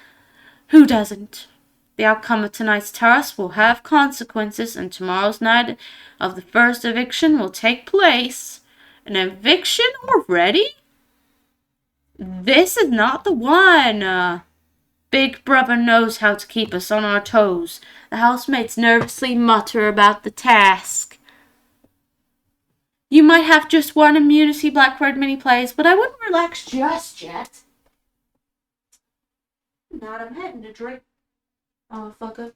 Who doesn't? The outcome of tonight's task will have consequences, and tomorrow's night of the first eviction will take place. An eviction already? This is not the one. Big Brother knows how to keep us on our toes. The housemates nervously mutter about the task. You might have just one immunity, Black Red Minty plays, but I wouldn't relax just yet. Not I'm heading to drink. Oh, fucker.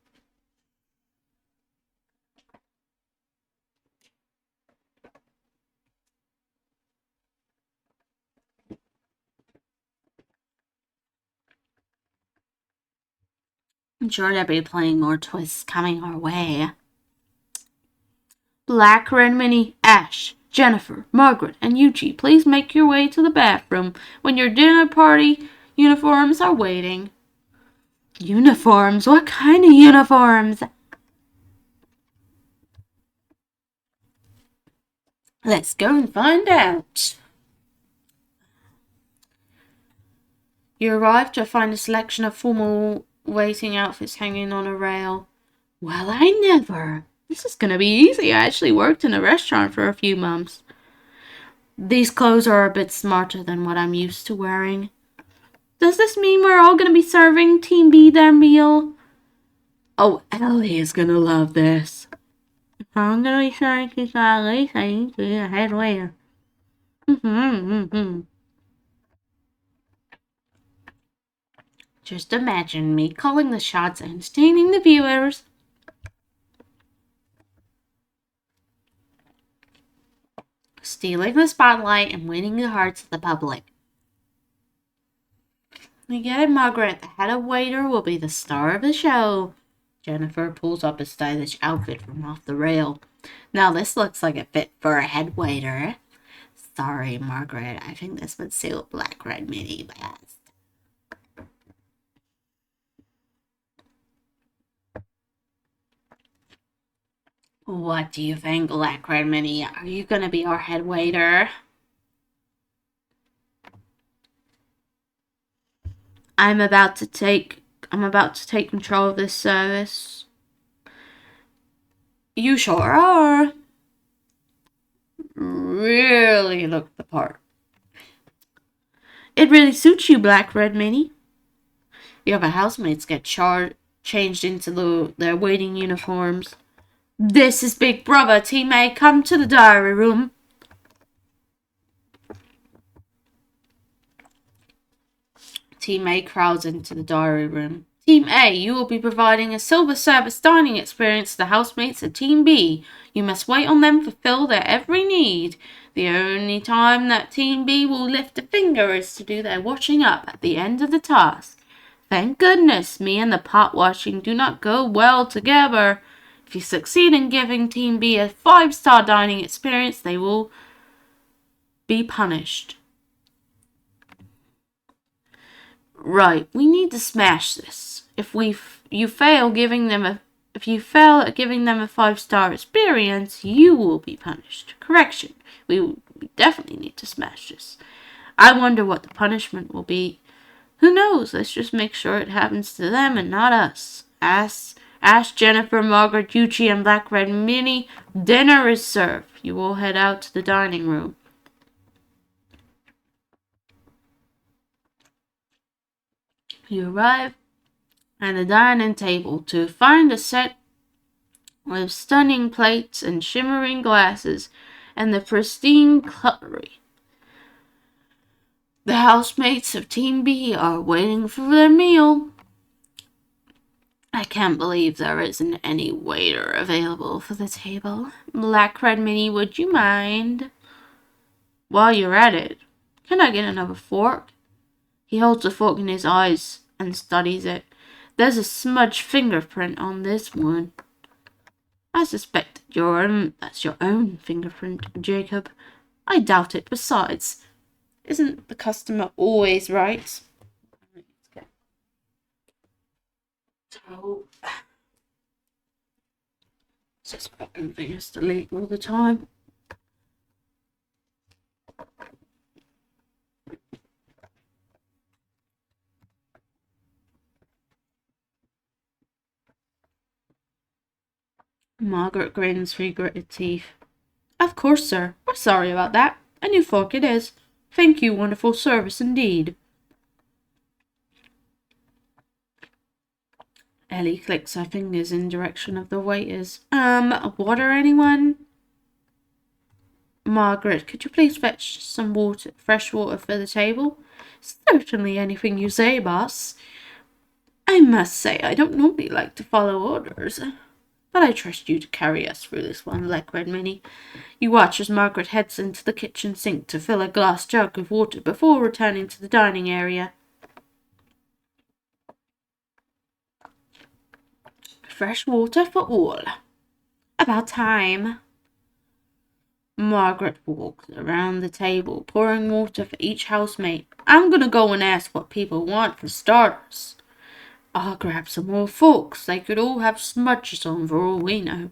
I'm sure there'll be plenty more twists coming our way. Black, Red, Minnie, Ash, Jennifer, Margaret, and Yuchi, please make your way to the bathroom when your dinner party uniforms are waiting. Uniforms? What kind of uniforms? Let's go and find out. You arrive to find a selection of formal waiting outfits hanging on a rail. Well, I never. This is gonna be easy. I actually worked in a restaurant for a few months. These clothes are a bit smarter than what I'm used to wearing. Does this mean we're all gonna be serving Team B their meal? Oh, Ellie is gonna love this. I'm gonna be serving Pizza Ellie, so you be a head waiter. Just imagine me calling the shots, entertaining the viewers. Stealing the spotlight and winning the hearts of the public. Again, Margaret, the head waiter will be the star of the show. Jennifer pulls up a stylish outfit from off the rail. Now this looks like a fit for a head waiter. Sorry, Margaret, I think this would suit Black Red Minnie best. What do you think, Black Red Minnie? Are you gonna be our head waiter? I'm about to take control of this service. You sure are. Really look the part. It really suits you, Black Red Minnie. The other housemates get changed into their waiting uniforms. This is Big Brother. Team A, come to the diary room. Team A crowds into the diary room. Team A, you will be providing a silver service dining experience to the housemates of Team B. You must wait on them to fulfill their every need. The only time that Team B will lift a finger is to do their washing up at the end of the task. Thank goodness, me and the pot washing do not go well together. If you succeed in giving Team B a 5-star dining experience, they will be punished. Right, we need to smash this. If you fail at giving them a 5-star experience, you will be punished. Correction, we definitely need to smash this. I wonder what the punishment will be. Who knows? Let's just make sure it happens to them and not us. Ash, Jennifer, Margaret, Yuchi, and Black Red Minnie, dinner is served. You will head out to the dining room. You arrive at the dining table to find a set with stunning plates and shimmering glasses and the pristine cutlery. The housemates of Team B are waiting for their meal. I can't believe there isn't any waiter available for the table. Black Red Minnie, would you mind? While you're at it, can I get another fork? He holds the fork in his eyes and studies it. There's a smudged fingerprint on this one. I suspect that's your own fingerprint, Jacob. I doubt it. Besides, isn't the customer always right? Just everything has to leak all the time. Margaret grins through gritted teeth. Of course, sir. We're sorry about that. A new fork it is. Thank you, wonderful service indeed. Ellie clicks her fingers in direction of the waiters. Water, anyone? Margaret, could you please fetch some water, fresh water for the table? Certainly, anything you say, boss. I must say, I don't normally like to follow orders, but I trust you to carry us through this one, Black Red Minnie. You watch as Margaret heads into the kitchen sink to fill a glass jug of water before returning to the dining area. Fresh water for all. About time. Margaret walked around the table, pouring water for each housemate. I'm gonna go and ask what people want for starters. I'll grab some more forks. They could all have smudges on for all we know.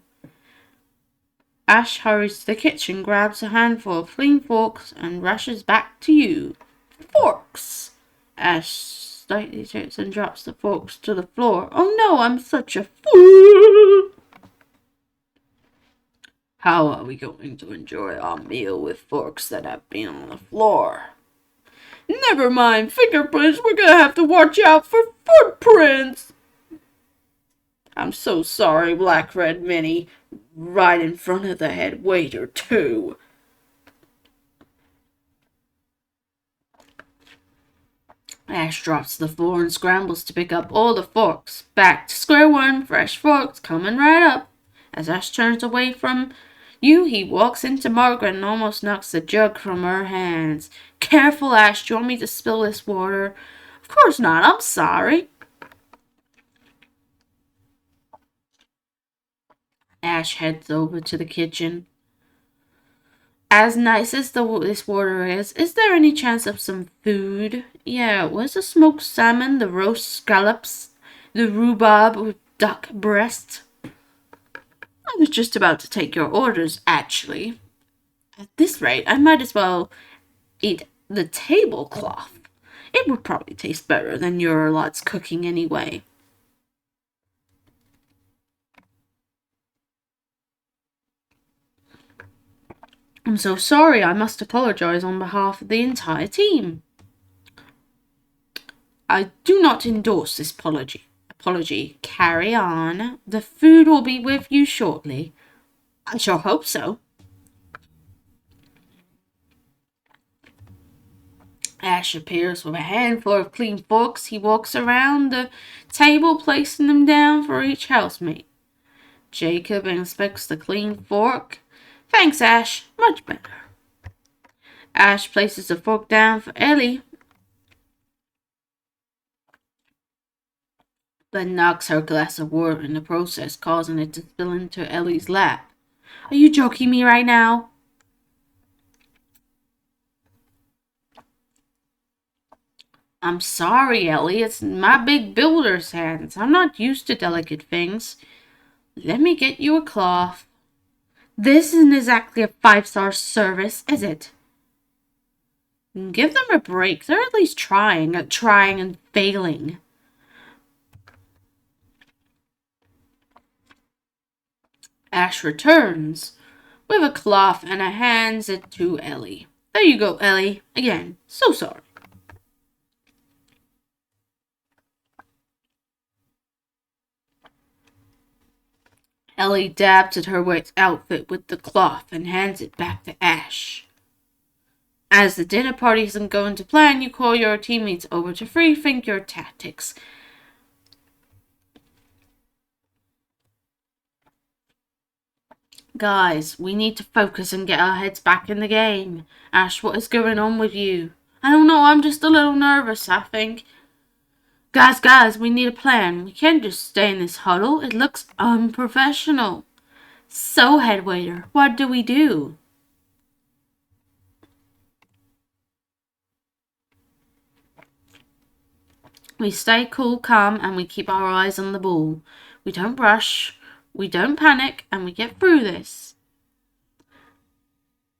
Ash hurries to the kitchen, grabs a handful of clean forks, and rushes back to you. Forks! Ash slightly turns and drops the forks to the floor. Oh no, I'm such a fool! How are we going to enjoy our meal with forks that have been on the floor? Never mind fingerprints, we're gonna have to watch out for footprints! I'm so sorry, Black Red Minnie. Right in front of the head waiter, too. Ash drops to the floor and scrambles to pick up all the forks. Back to square one, fresh forks coming right up. As Ash turns away from you, he walks into Margaret and almost knocks the jug from her hands. Careful, Ash, do you want me to spill this water? Of course not, I'm sorry. Ash heads over to the kitchen. As nice as this water is there any chance of some food? Yeah, where's the smoked salmon, the roast scallops, the rhubarb with duck breast? I was just about to take your orders, actually. At this rate, I might as well eat the tablecloth. It would probably taste better than your lot's cooking anyway. I'm so sorry. I must apologize on behalf of the entire team. I do not endorse this apology. Carry on. The food will be with you shortly. I sure hope so. Ash appears with a handful of clean forks. He walks around the table, placing them down for each housemate. Jacob inspects the clean fork. Thanks, Ash. Much better. Ash places a fork down for Ellie, but knocks her glass of water in the process, causing it to spill into Ellie's lap. Are you joking me right now? I'm sorry, Ellie. It's my big builder's hands. I'm not used to delicate things. Let me get you a cloth. This isn't exactly a 5-star service, is it? Give them a break. They're at least trying and failing. Ash returns with a cloth and hands it to Ellie. There you go, Ellie. Again, so sorry. Ellie dabs at her wet outfit with the cloth and hands it back to Ash. As the dinner party isn't going to plan, you call your teammates over to rethink your tactics. Guys, we need to focus and get our heads back in the game. Ash, what is going on with you? I don't know, I'm just a little nervous, I think. Guys, we need a plan. We can't just stay in this huddle. It looks unprofessional. So, head waiter, what do we do? We stay cool, calm, and we keep our eyes on the ball. We don't rush, we don't panic, and we get through this.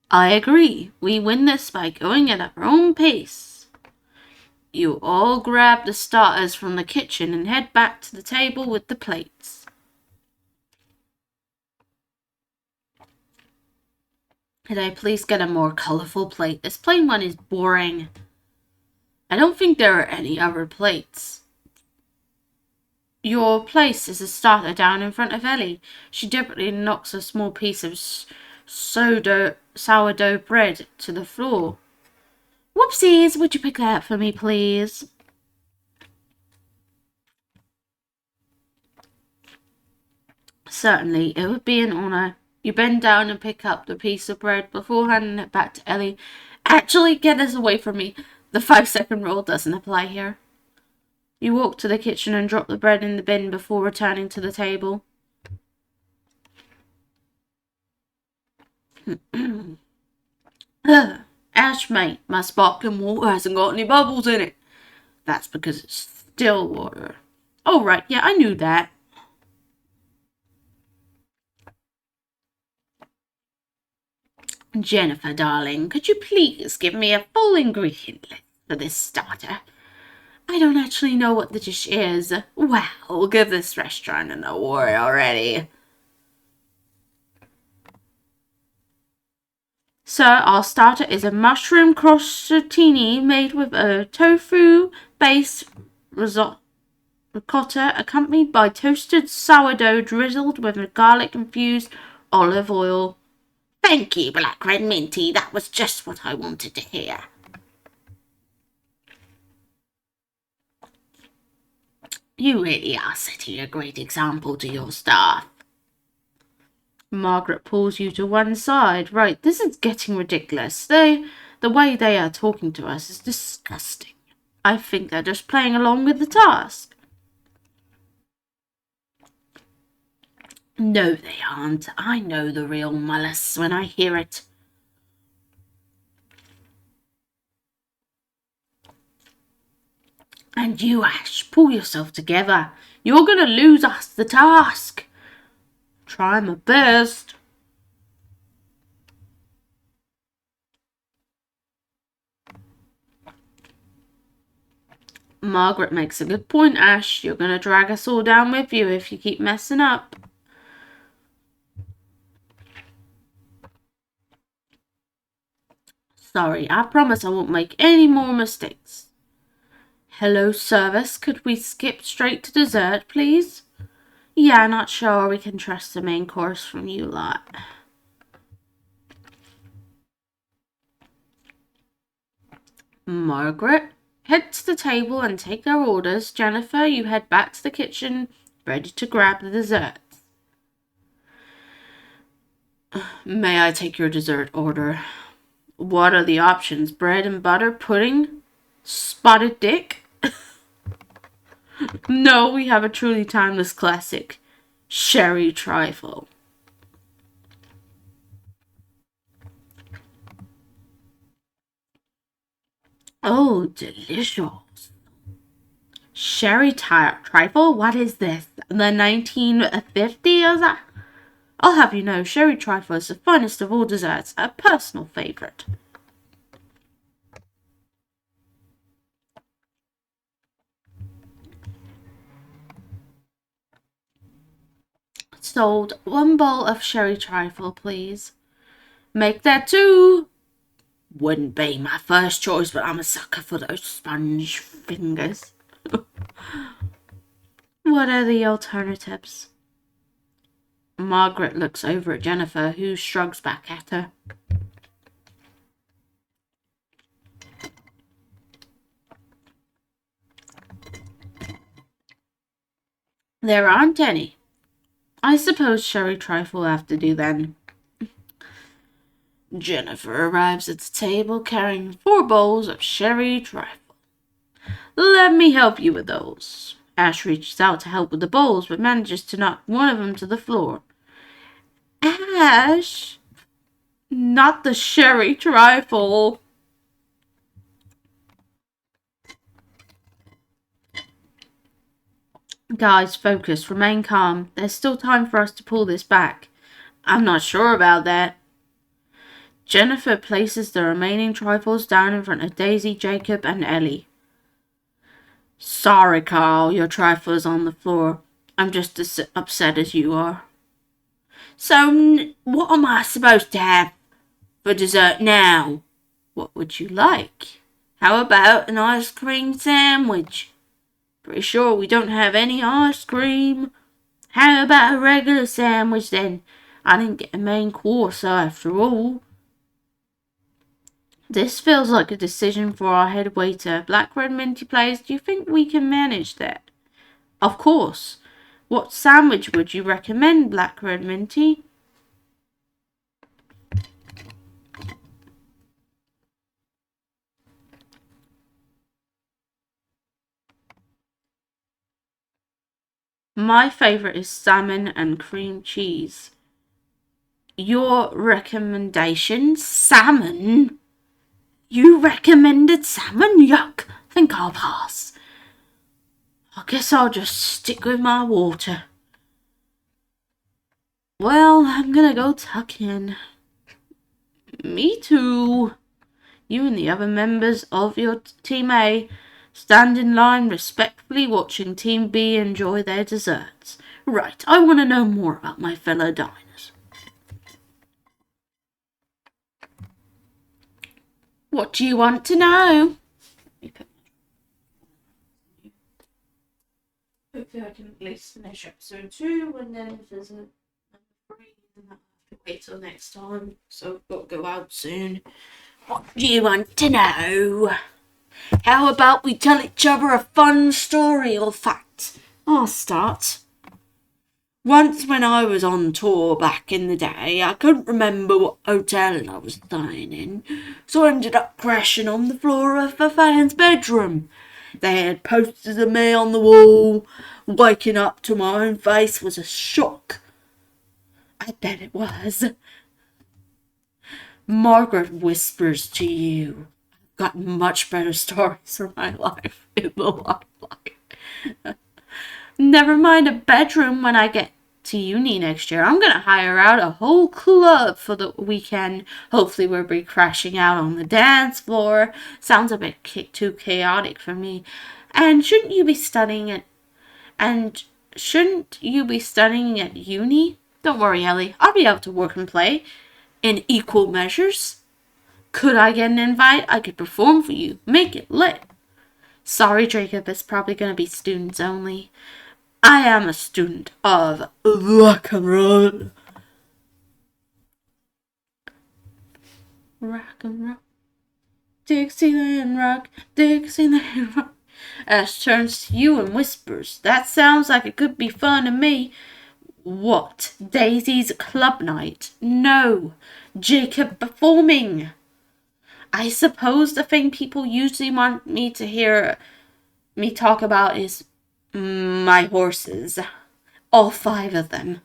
I agree. We win this by going at our own pace. You all grab the starters from the kitchen and head back to the table with the plates. Could I please get a more colorful plate? This plain one is boring. I don't think there are any other plates. Your place is a starter down in front of Ellie. She deliberately knocks a small piece of sourdough bread to the floor. Whoopsies, would you pick that up for me, please? Certainly, it would be an honor. You bend down and pick up the piece of bread before handing it back to Ellie. Actually, get this away from me. The 5-second rule doesn't apply here. You walk to the kitchen and drop the bread in the bin before returning to the table. Ash, mate, my sparkling water hasn't got any bubbles in it. That's because it's still water. Oh, right, yeah, I knew that. Jennifer, darling, could you please give me a full ingredient list for this starter? I don't actually know what the dish is. Wow, we'll give this restaurant an award already. Sir, our starter is a mushroom crostini made with a tofu-based ricotta accompanied by toasted sourdough drizzled with a garlic-infused olive oil. Thank you, Black Red Minty. That was just what I wanted to hear. You really are setting a great example to your staff. Margaret pulls you to one side. Right, this is getting ridiculous. The way they are talking to us is disgusting. I think they're just playing along with the task. No, they aren't. I know the real malice when I hear it. And you, Ash, pull yourself together. You're going to lose us the task. Try my best. Margaret makes a good point, Ash. You're going to drag us all down with you if you keep messing up. Sorry, I promise I won't make any more mistakes. Hello, service. Could we skip straight to dessert, please? Yeah, not sure we can trust the main course from you lot. Margaret, head to the table and take their orders. Jennifer, you head back to the kitchen, ready to grab the desserts. May I take your dessert order? What are the options? Bread and butter pudding? Spotted dick? No, we have a truly timeless classic. Sherry trifle. Oh, delicious. Sherry trifle? What is this? The 1950s? I'll have you know, sherry trifle is the finest of all desserts, a personal favourite. Sold. One bowl of sherry trifle, please. Make that two. Wouldn't be my first choice, but I'm a sucker for those sponge fingers. What are the alternatives? Margaret looks over at Jennifer, who shrugs back at her. There aren't any. I suppose sherry trifle will have to do then. Jennifer arrives at the table carrying 4 bowls of sherry trifle. Let me help you with those. Ash reaches out to help with the bowls, but manages to knock one of them to the floor. Ash! Not the sherry trifle! Guys, focus. Remain calm. There's still time for us to pull this back. I'm not sure about that. Jennifer places the remaining trifles down in front of Daisy, Jacob, and Ellie. Sorry, Carl, your trifle is on the floor. I'm just as upset as you are. So, what am I supposed to have for dessert now? What would you like? How about an ice cream sandwich? Pretty sure we don't have any ice cream. How about a regular sandwich then? I didn't get a main course after all. This feels like a decision for our head waiter. Black Red Minty Plays, do you think we can manage that? Of course. What sandwich would you recommend, Black Red Minty? My favourite is salmon and cream cheese. your recommendation, salmon? You recommended salmon? Yuck. Think I'll pass. I guess I'll just stick with my water. Well, I'm gonna go tuck in. Me too. You and the other members of your Team A stand in line respectfully watching Team B enjoy their desserts. Right, I want to know more about my fellow diners. What do you want to know? Hopefully I can at least finish episode 2, and then if there's a number 3, then I'll have to wait till next time. So I've got to go out soon. What do you want to know? How about we tell each other a fun story or fact? I'll start. Once when I was on tour back in the day, I couldn't remember what hotel I was staying in, so I ended up crashing on the floor of a fan's bedroom. They had posters of me on the wall. Waking up to my own face was a shock. I bet it was. Margaret whispers to you. I've got much better stories for my life in the limelight. Never mind a bedroom when I get to uni next year. I'm gonna hire out a whole club for the weekend. Hopefully we'll be crashing out on the dance floor. Sounds a bit too chaotic for me. And shouldn't you be studying at uni? Don't worry, Ellie. I'll be able to work and play in equal measures. Could I get an invite? I could perform for you. Make it lit. Sorry, Jacob. It's probably gonna be students only. I am a student of rock and roll. Rock and roll. Dixieland rock, Dixieland rock. Ash turns to you and whispers, that sounds like it could be fun to me. What? Daisy's club night? No. Jacob performing. I suppose the thing people usually want me to hear me talk about is my horses. All 5 of them.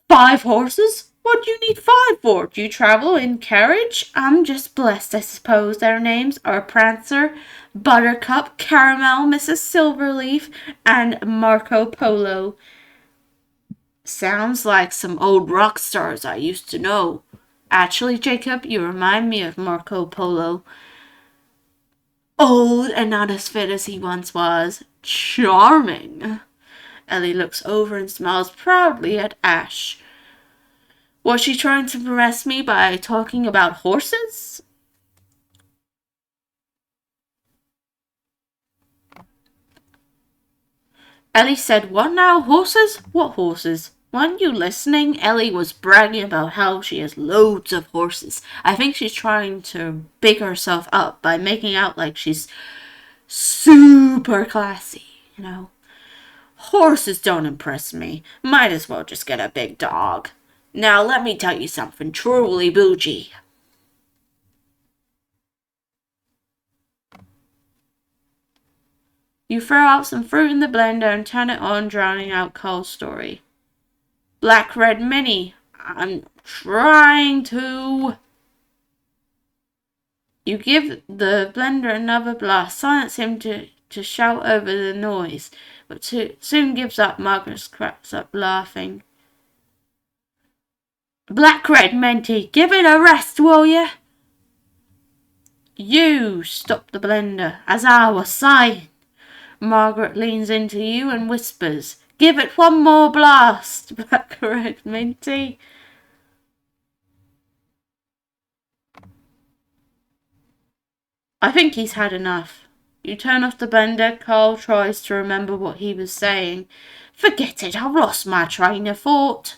5 horses? What do you need 5 for? Do you travel in carriage? I'm just blessed, I suppose. Their names are Prancer, Buttercup, Caramel, Mrs. Silverleaf, and Marco Polo. Sounds like some old rock stars I used to know. Actually, Jacob, you remind me of Marco Polo. Old and not as fit as he once was. Charming. Ellie looks over and smiles proudly at Ash. Was she trying to impress me by talking about horses? Ellie said, what now? Horses? What horses? Weren't you listening? Ellie was bragging about how she has loads of horses. I think she's trying to big herself up by making out like she's super classy, you know. Horses don't impress me. Might as well just get a big dog. Now let me tell you something truly bougie. You throw out some fruit in the blender and turn it on, drowning out Cole's story. Black Red Mini. I'm trying to. You give the blender another blast, silence him to shout over the noise, but soon gives up. Margaret cracks up laughing. Black Red Menti, give it a rest, will you? You stop the blender, as I was saying. Margaret leans into you and whispers, give it one more blast, Black Red Minty. I think he's had enough. You turn off the blender. Carl tries to remember what he was saying. Forget it, I've lost my train of thought.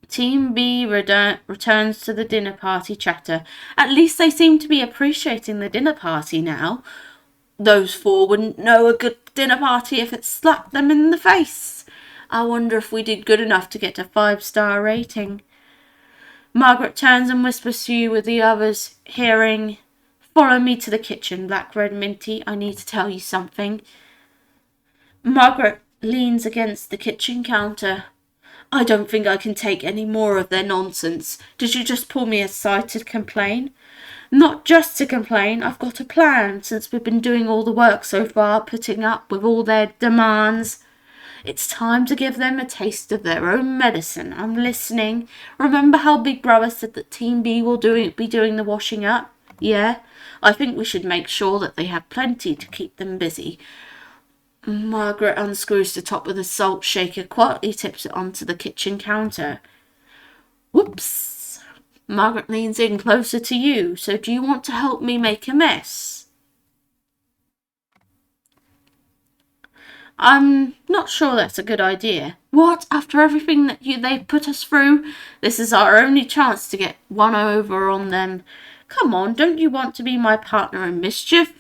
Team B returns to the dinner party chatter. At least they seem to be appreciating the dinner party now. Those 4 wouldn't know a good dinner party if it slapped them in the face. I wonder if we did good enough to get a 5-star rating. Margaret turns and whispers to you with the others, hearing, follow me to the kitchen, Black Red Minty. I need to tell you something. Margaret leans against the kitchen counter. I don't think I can take any more of their nonsense. Did you just pull me aside to complain? Not just to complain, I've got a plan, since we've been doing all the work so far, putting up with all their demands. It's time to give them a taste of their own medicine. I'm listening. Remember how Big Brother said that Team B will be doing the washing up? Yeah? I think we should make sure that they have plenty to keep them busy. Margaret unscrews the top of the salt shaker, quietly tips it onto the kitchen counter. Whoops! Margaret leans in closer to you. So do you want to help me make a mess? I'm not sure that's a good idea. What? After everything that they've put us through? This is our only chance to get one over on them. Come on, don't you want to be my partner in mischief?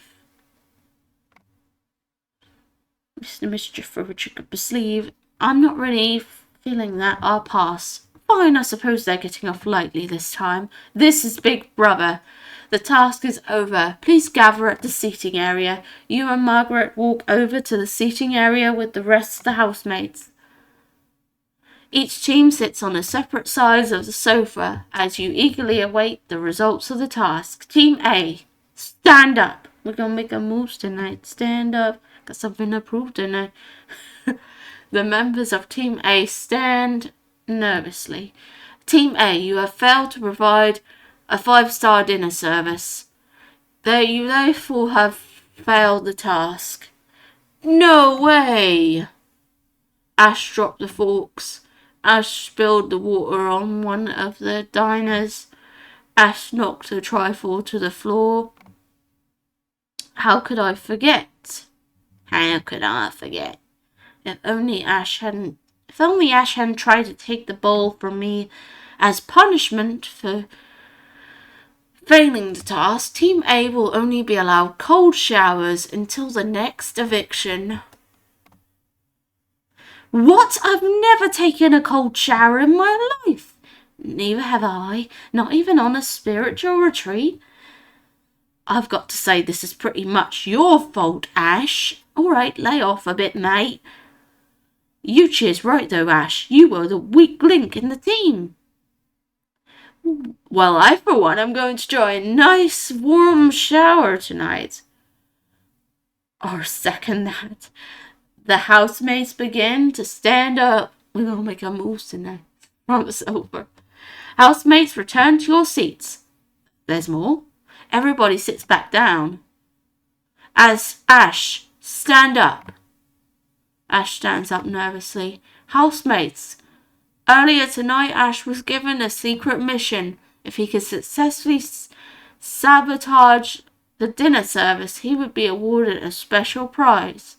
Mr. Mischief for a trick up his sleeve. I'm not really feeling that. I'll pass. Fine, I suppose they're getting off lightly this time. This is Big Brother. The task is over. Please gather at the seating area. You and Margaret walk over to the seating area with the rest of the housemates. Each team sits on a separate side of the sofa as you eagerly await the results of the task. Team A, stand up. We're going to make a move tonight. Stand up. Got something to prove tonight. The members of Team A stand nervously. Team A, you have failed to provide a 5-star dinner service. You therefore have failed the task. No way! Ash dropped the forks. Ash spilled the water on one of the diners. Ash knocked a trifle to the floor. How could I forget? How could I forget? If only Ash hadn't tried to take the bowl from me as punishment for failing the task, Team A will only be allowed cold showers until the next eviction. What? I've never taken a cold shower in my life. Neither have I, not even on a spiritual retreat. I've got to say this is pretty much your fault, Ash. All right, lay off a bit, mate. Yuchi's right though, Ash. You were the weak link in the team. Well, I for one am going to enjoy a nice warm shower tonight. Or second that. The housemates begin to stand up. We're going to make a move tonight. From the sofa. Housemates, return to your seats. There's more. Everybody sits back down. As Ash, stand up. Ash stands up nervously. Housemates, earlier tonight Ash was given a secret mission. If he could successfully sabotage the dinner service, he would be awarded a special prize.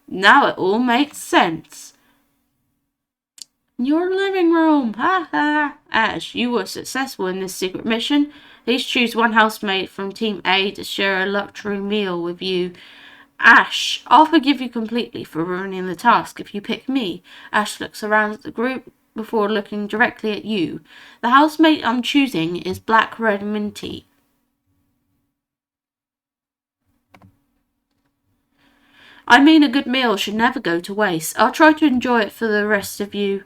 Now it all makes sense. Your living room, ha ha. Ash, you were successful in this secret mission. Please choose one housemate from Team A to share a luxury meal with you. Ash, I'll forgive you completely for ruining the task if you pick me. Ash looks around at the group before looking directly at you. The housemate I'm choosing is Black Red Minty. I mean, a good meal should never go to waste. I'll try to enjoy it for the rest of you.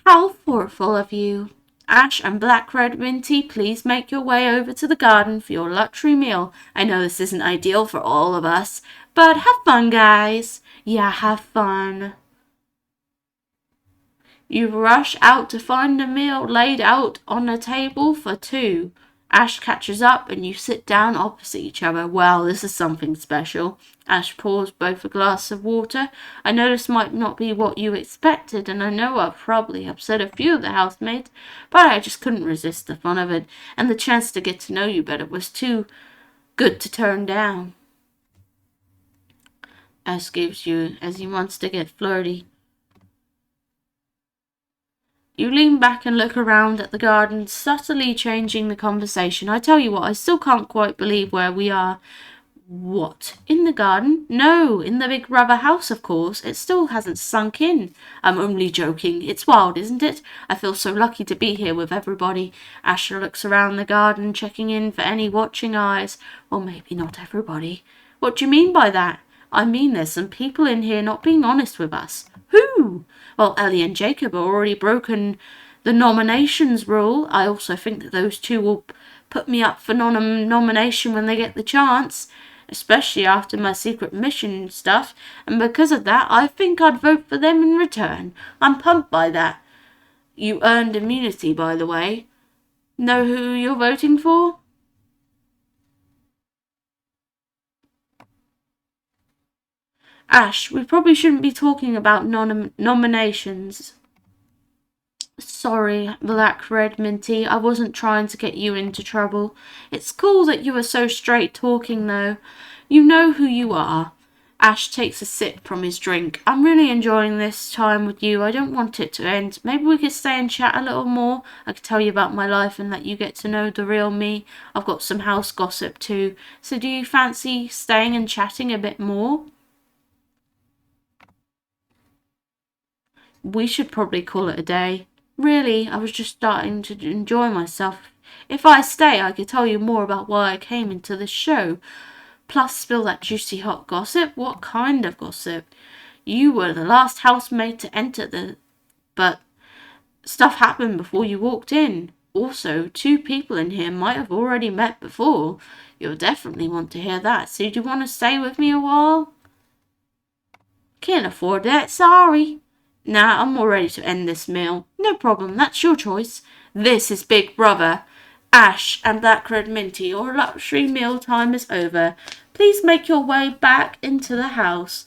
How thoughtful of you. Ash and Black Red Minty, please make your way over to the garden for your luxury meal. I know this isn't ideal for all of us, but have fun, guys. Yeah, have fun. You rush out to find the meal laid out on a table for two. Ash catches up and you sit down opposite each other. Well, this is something special. Ash pours both a glass of water. I know this might not be what you expected, and I know I've probably upset a few of the housemates, but I just couldn't resist the fun of it, and the chance to get to know you better was too good to turn down. Ash gives you as he wants to get flirty. You lean back and look around at the garden, subtly changing the conversation. I tell you what, I still can't quite believe where we are. What? In the garden? No, in the Big Brother house, of course. It still hasn't sunk in. I'm only joking. It's wild, isn't it? I feel so lucky to be here with everybody. Asher looks around the garden, checking in for any watching eyes. Or maybe not everybody. What do you mean by that? I mean, there's some people in here not being honest with us. Who? Well, Ellie and Jacob have already broken the nominations rule. I also think that those two will put me up for nomination when they get the chance, especially after my secret mission stuff, and because of that, I think I'd vote for them in return. I'm pumped by that. You earned immunity, by the way. Know who you're voting for? Ash, we probably shouldn't be talking about nominations. Sorry, Black Red Minty, I wasn't trying to get you into trouble. It's cool that you were so straight talking, though. You know who you are. Ash takes a sip from his drink. I'm really enjoying this time with you. I don't want it to end. Maybe we could stay and chat a little more. I could tell you about my life and let you get to know the real me. I've got some house gossip too. So do you fancy staying and chatting a bit more? We should probably call it a day. Really, I was just starting to enjoy myself. If I stay, I could tell you more about why I came into this show. Plus, spill that juicy hot gossip. What kind of gossip? You were the last housemaid to enter but stuff happened before you walked in. Also, two people in here might have already met before. You'll definitely want to hear that. So do you want to stay with me a while? Can't afford that, sorry. Nah, I'm all ready to end this meal. No problem, that's your choice. This is Big Brother. Ash and Black Red Minty, your luxury meal time is over. Please make your way back into the house.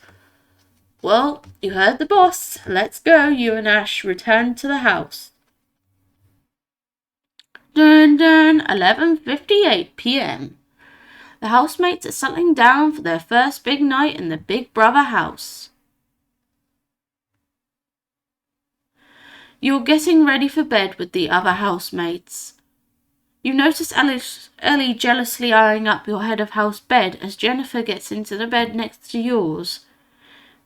Well, you heard the boss. Let's go. You and Ash return to the house. Dun dun, 11:58 p.m. The housemates are settling down for their first big night in the Big Brother house. You're getting ready for bed with the other housemates. You notice Ellie jealously eyeing up your head of house bed as Jennifer gets into the bed next to yours.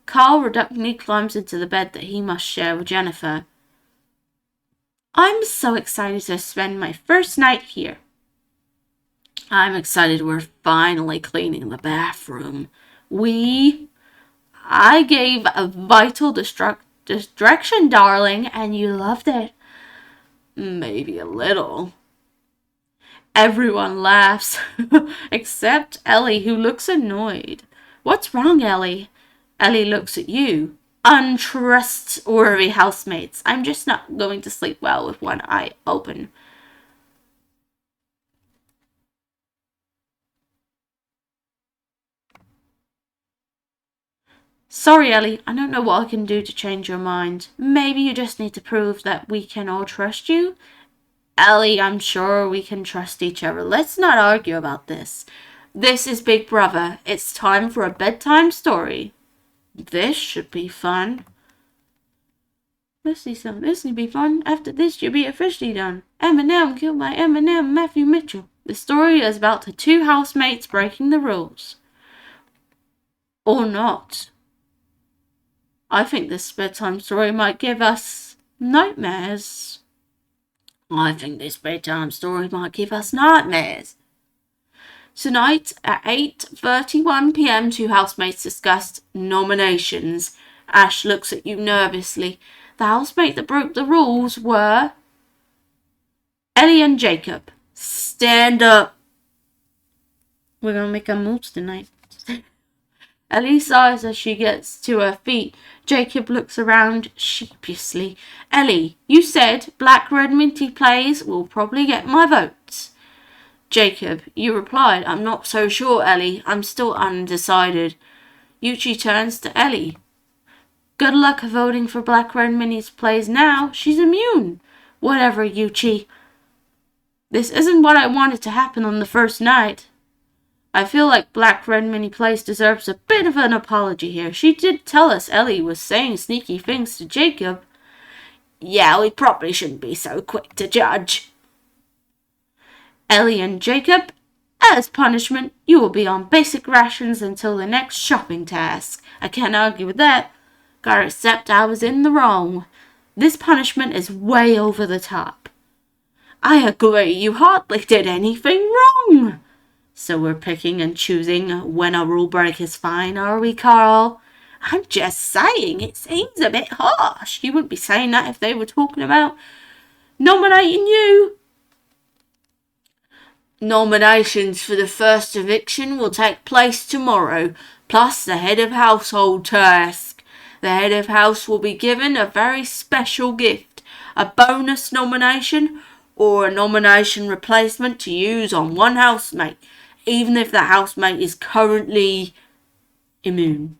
Carl reluctantly climbs into the bed that he must share with Jennifer. I'm so excited to spend my first night here. I'm excited we're finally cleaning the bathroom. I gave a vital direction, darling, and you loved it. Maybe a little. Everyone laughs, except Ellie, who looks annoyed. What's wrong, Ellie? Ellie looks at you. Untrustworthy housemates. I'm just not going to sleep well with one eye open. Sorry, Ellie, I don't know what I can do to change your mind. Maybe you just need to prove that we can all trust you? Ellie, I'm sure we can trust each other. Let's not argue about this. This is Big Brother. It's time for a bedtime story. This should be fun. Let's see something. This will be fun. After this, you'll be officially done. Eminem killed by Eminem, Matthew Mitchell. The story is about the two housemates breaking the rules. Or not. I think this bedtime story might give us nightmares. I think this bedtime story might give us nightmares. Tonight at 8:31 p.m. two housemates discussed nominations. Ash looks at you nervously. The housemate that broke the rules were Ellie and Jacob. Stand up. We're gonna make our moves tonight. Ellie sighs as she gets to her feet. Jacob looks around sheepishly. Ellie, you said Black Red Minty plays will probably get my votes. Jacob, you replied, I'm not so sure, Ellie. I'm still undecided. Yuchi turns to Ellie. Good luck voting for Black Red Minty's plays now. She's immune. Whatever, Yuchi. This isn't what I wanted to happen on the first night. I feel like Black Red Minty Plays deserves a bit of an apology here. She did tell us Ellie was saying sneaky things to Jacob. Yeah, we probably shouldn't be so quick to judge. Ellie and Jacob, as punishment, you will be on basic rations until the next shopping task. I can't argue with that. Gotta accept I was in the wrong. This punishment is way over the top. I agree, you hardly did anything wrong. So we're picking and choosing when a rule break is fine, are we, Carl? I'm just saying, it seems a bit harsh. You wouldn't be saying that if they were talking about nominating you. Nominations for the first eviction will take place tomorrow, plus the head of household task. The head of house will be given a very special gift, a bonus nomination or a nomination replacement to use on one housemate, even if the housemate is currently immune.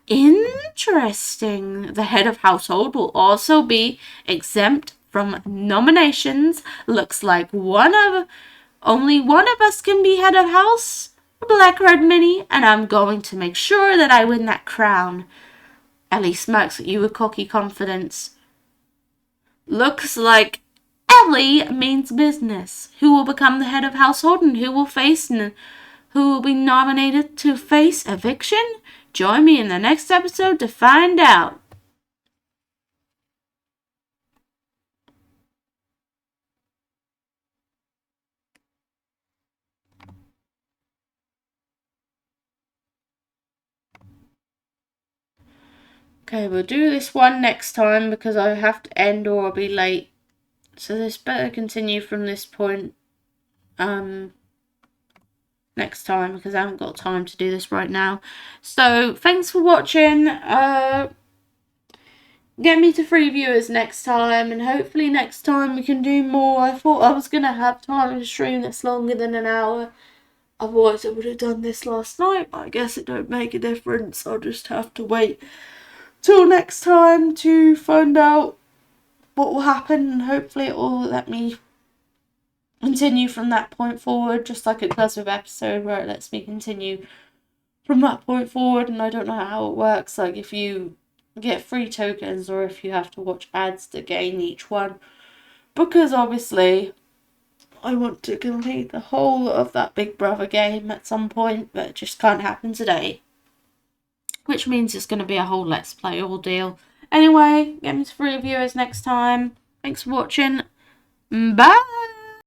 Interesting. The head of household will also be exempt from nominations. Looks like only one of us can be head of house. Black Red Mini, and I'm going to make sure that I win that crown. Ellie smirks at you with cocky confidence. Looks like Ellie means business. Who will become the head of household and who will be nominated to face eviction? Join me in the next episode to find out. Okay, we'll do this one next time because I have to end or I'll be late. So this better continue from this point next time because I haven't got time to do this right now. So thanks for watching. Get me to 3 viewers next time, and hopefully next time we can do more. I thought I was going to have time to stream this longer than an hour. Otherwise I would have done this last night, but I guess it don't make a difference. I'll just have to wait till next time to find out what will happen, and hopefully it will let me continue from that point forward, just like it does with episode, where it lets me continue from that point forward. And I don't know how it works, like if you get free tokens or if you have to watch ads to gain each one, because obviously I want to complete the whole of that Big Brother game at some point, but it just can't happen today, which means it's going to be a whole Let's Play ordeal. Anyway, get me to 3 viewers next time. Thanks for watching. Bye!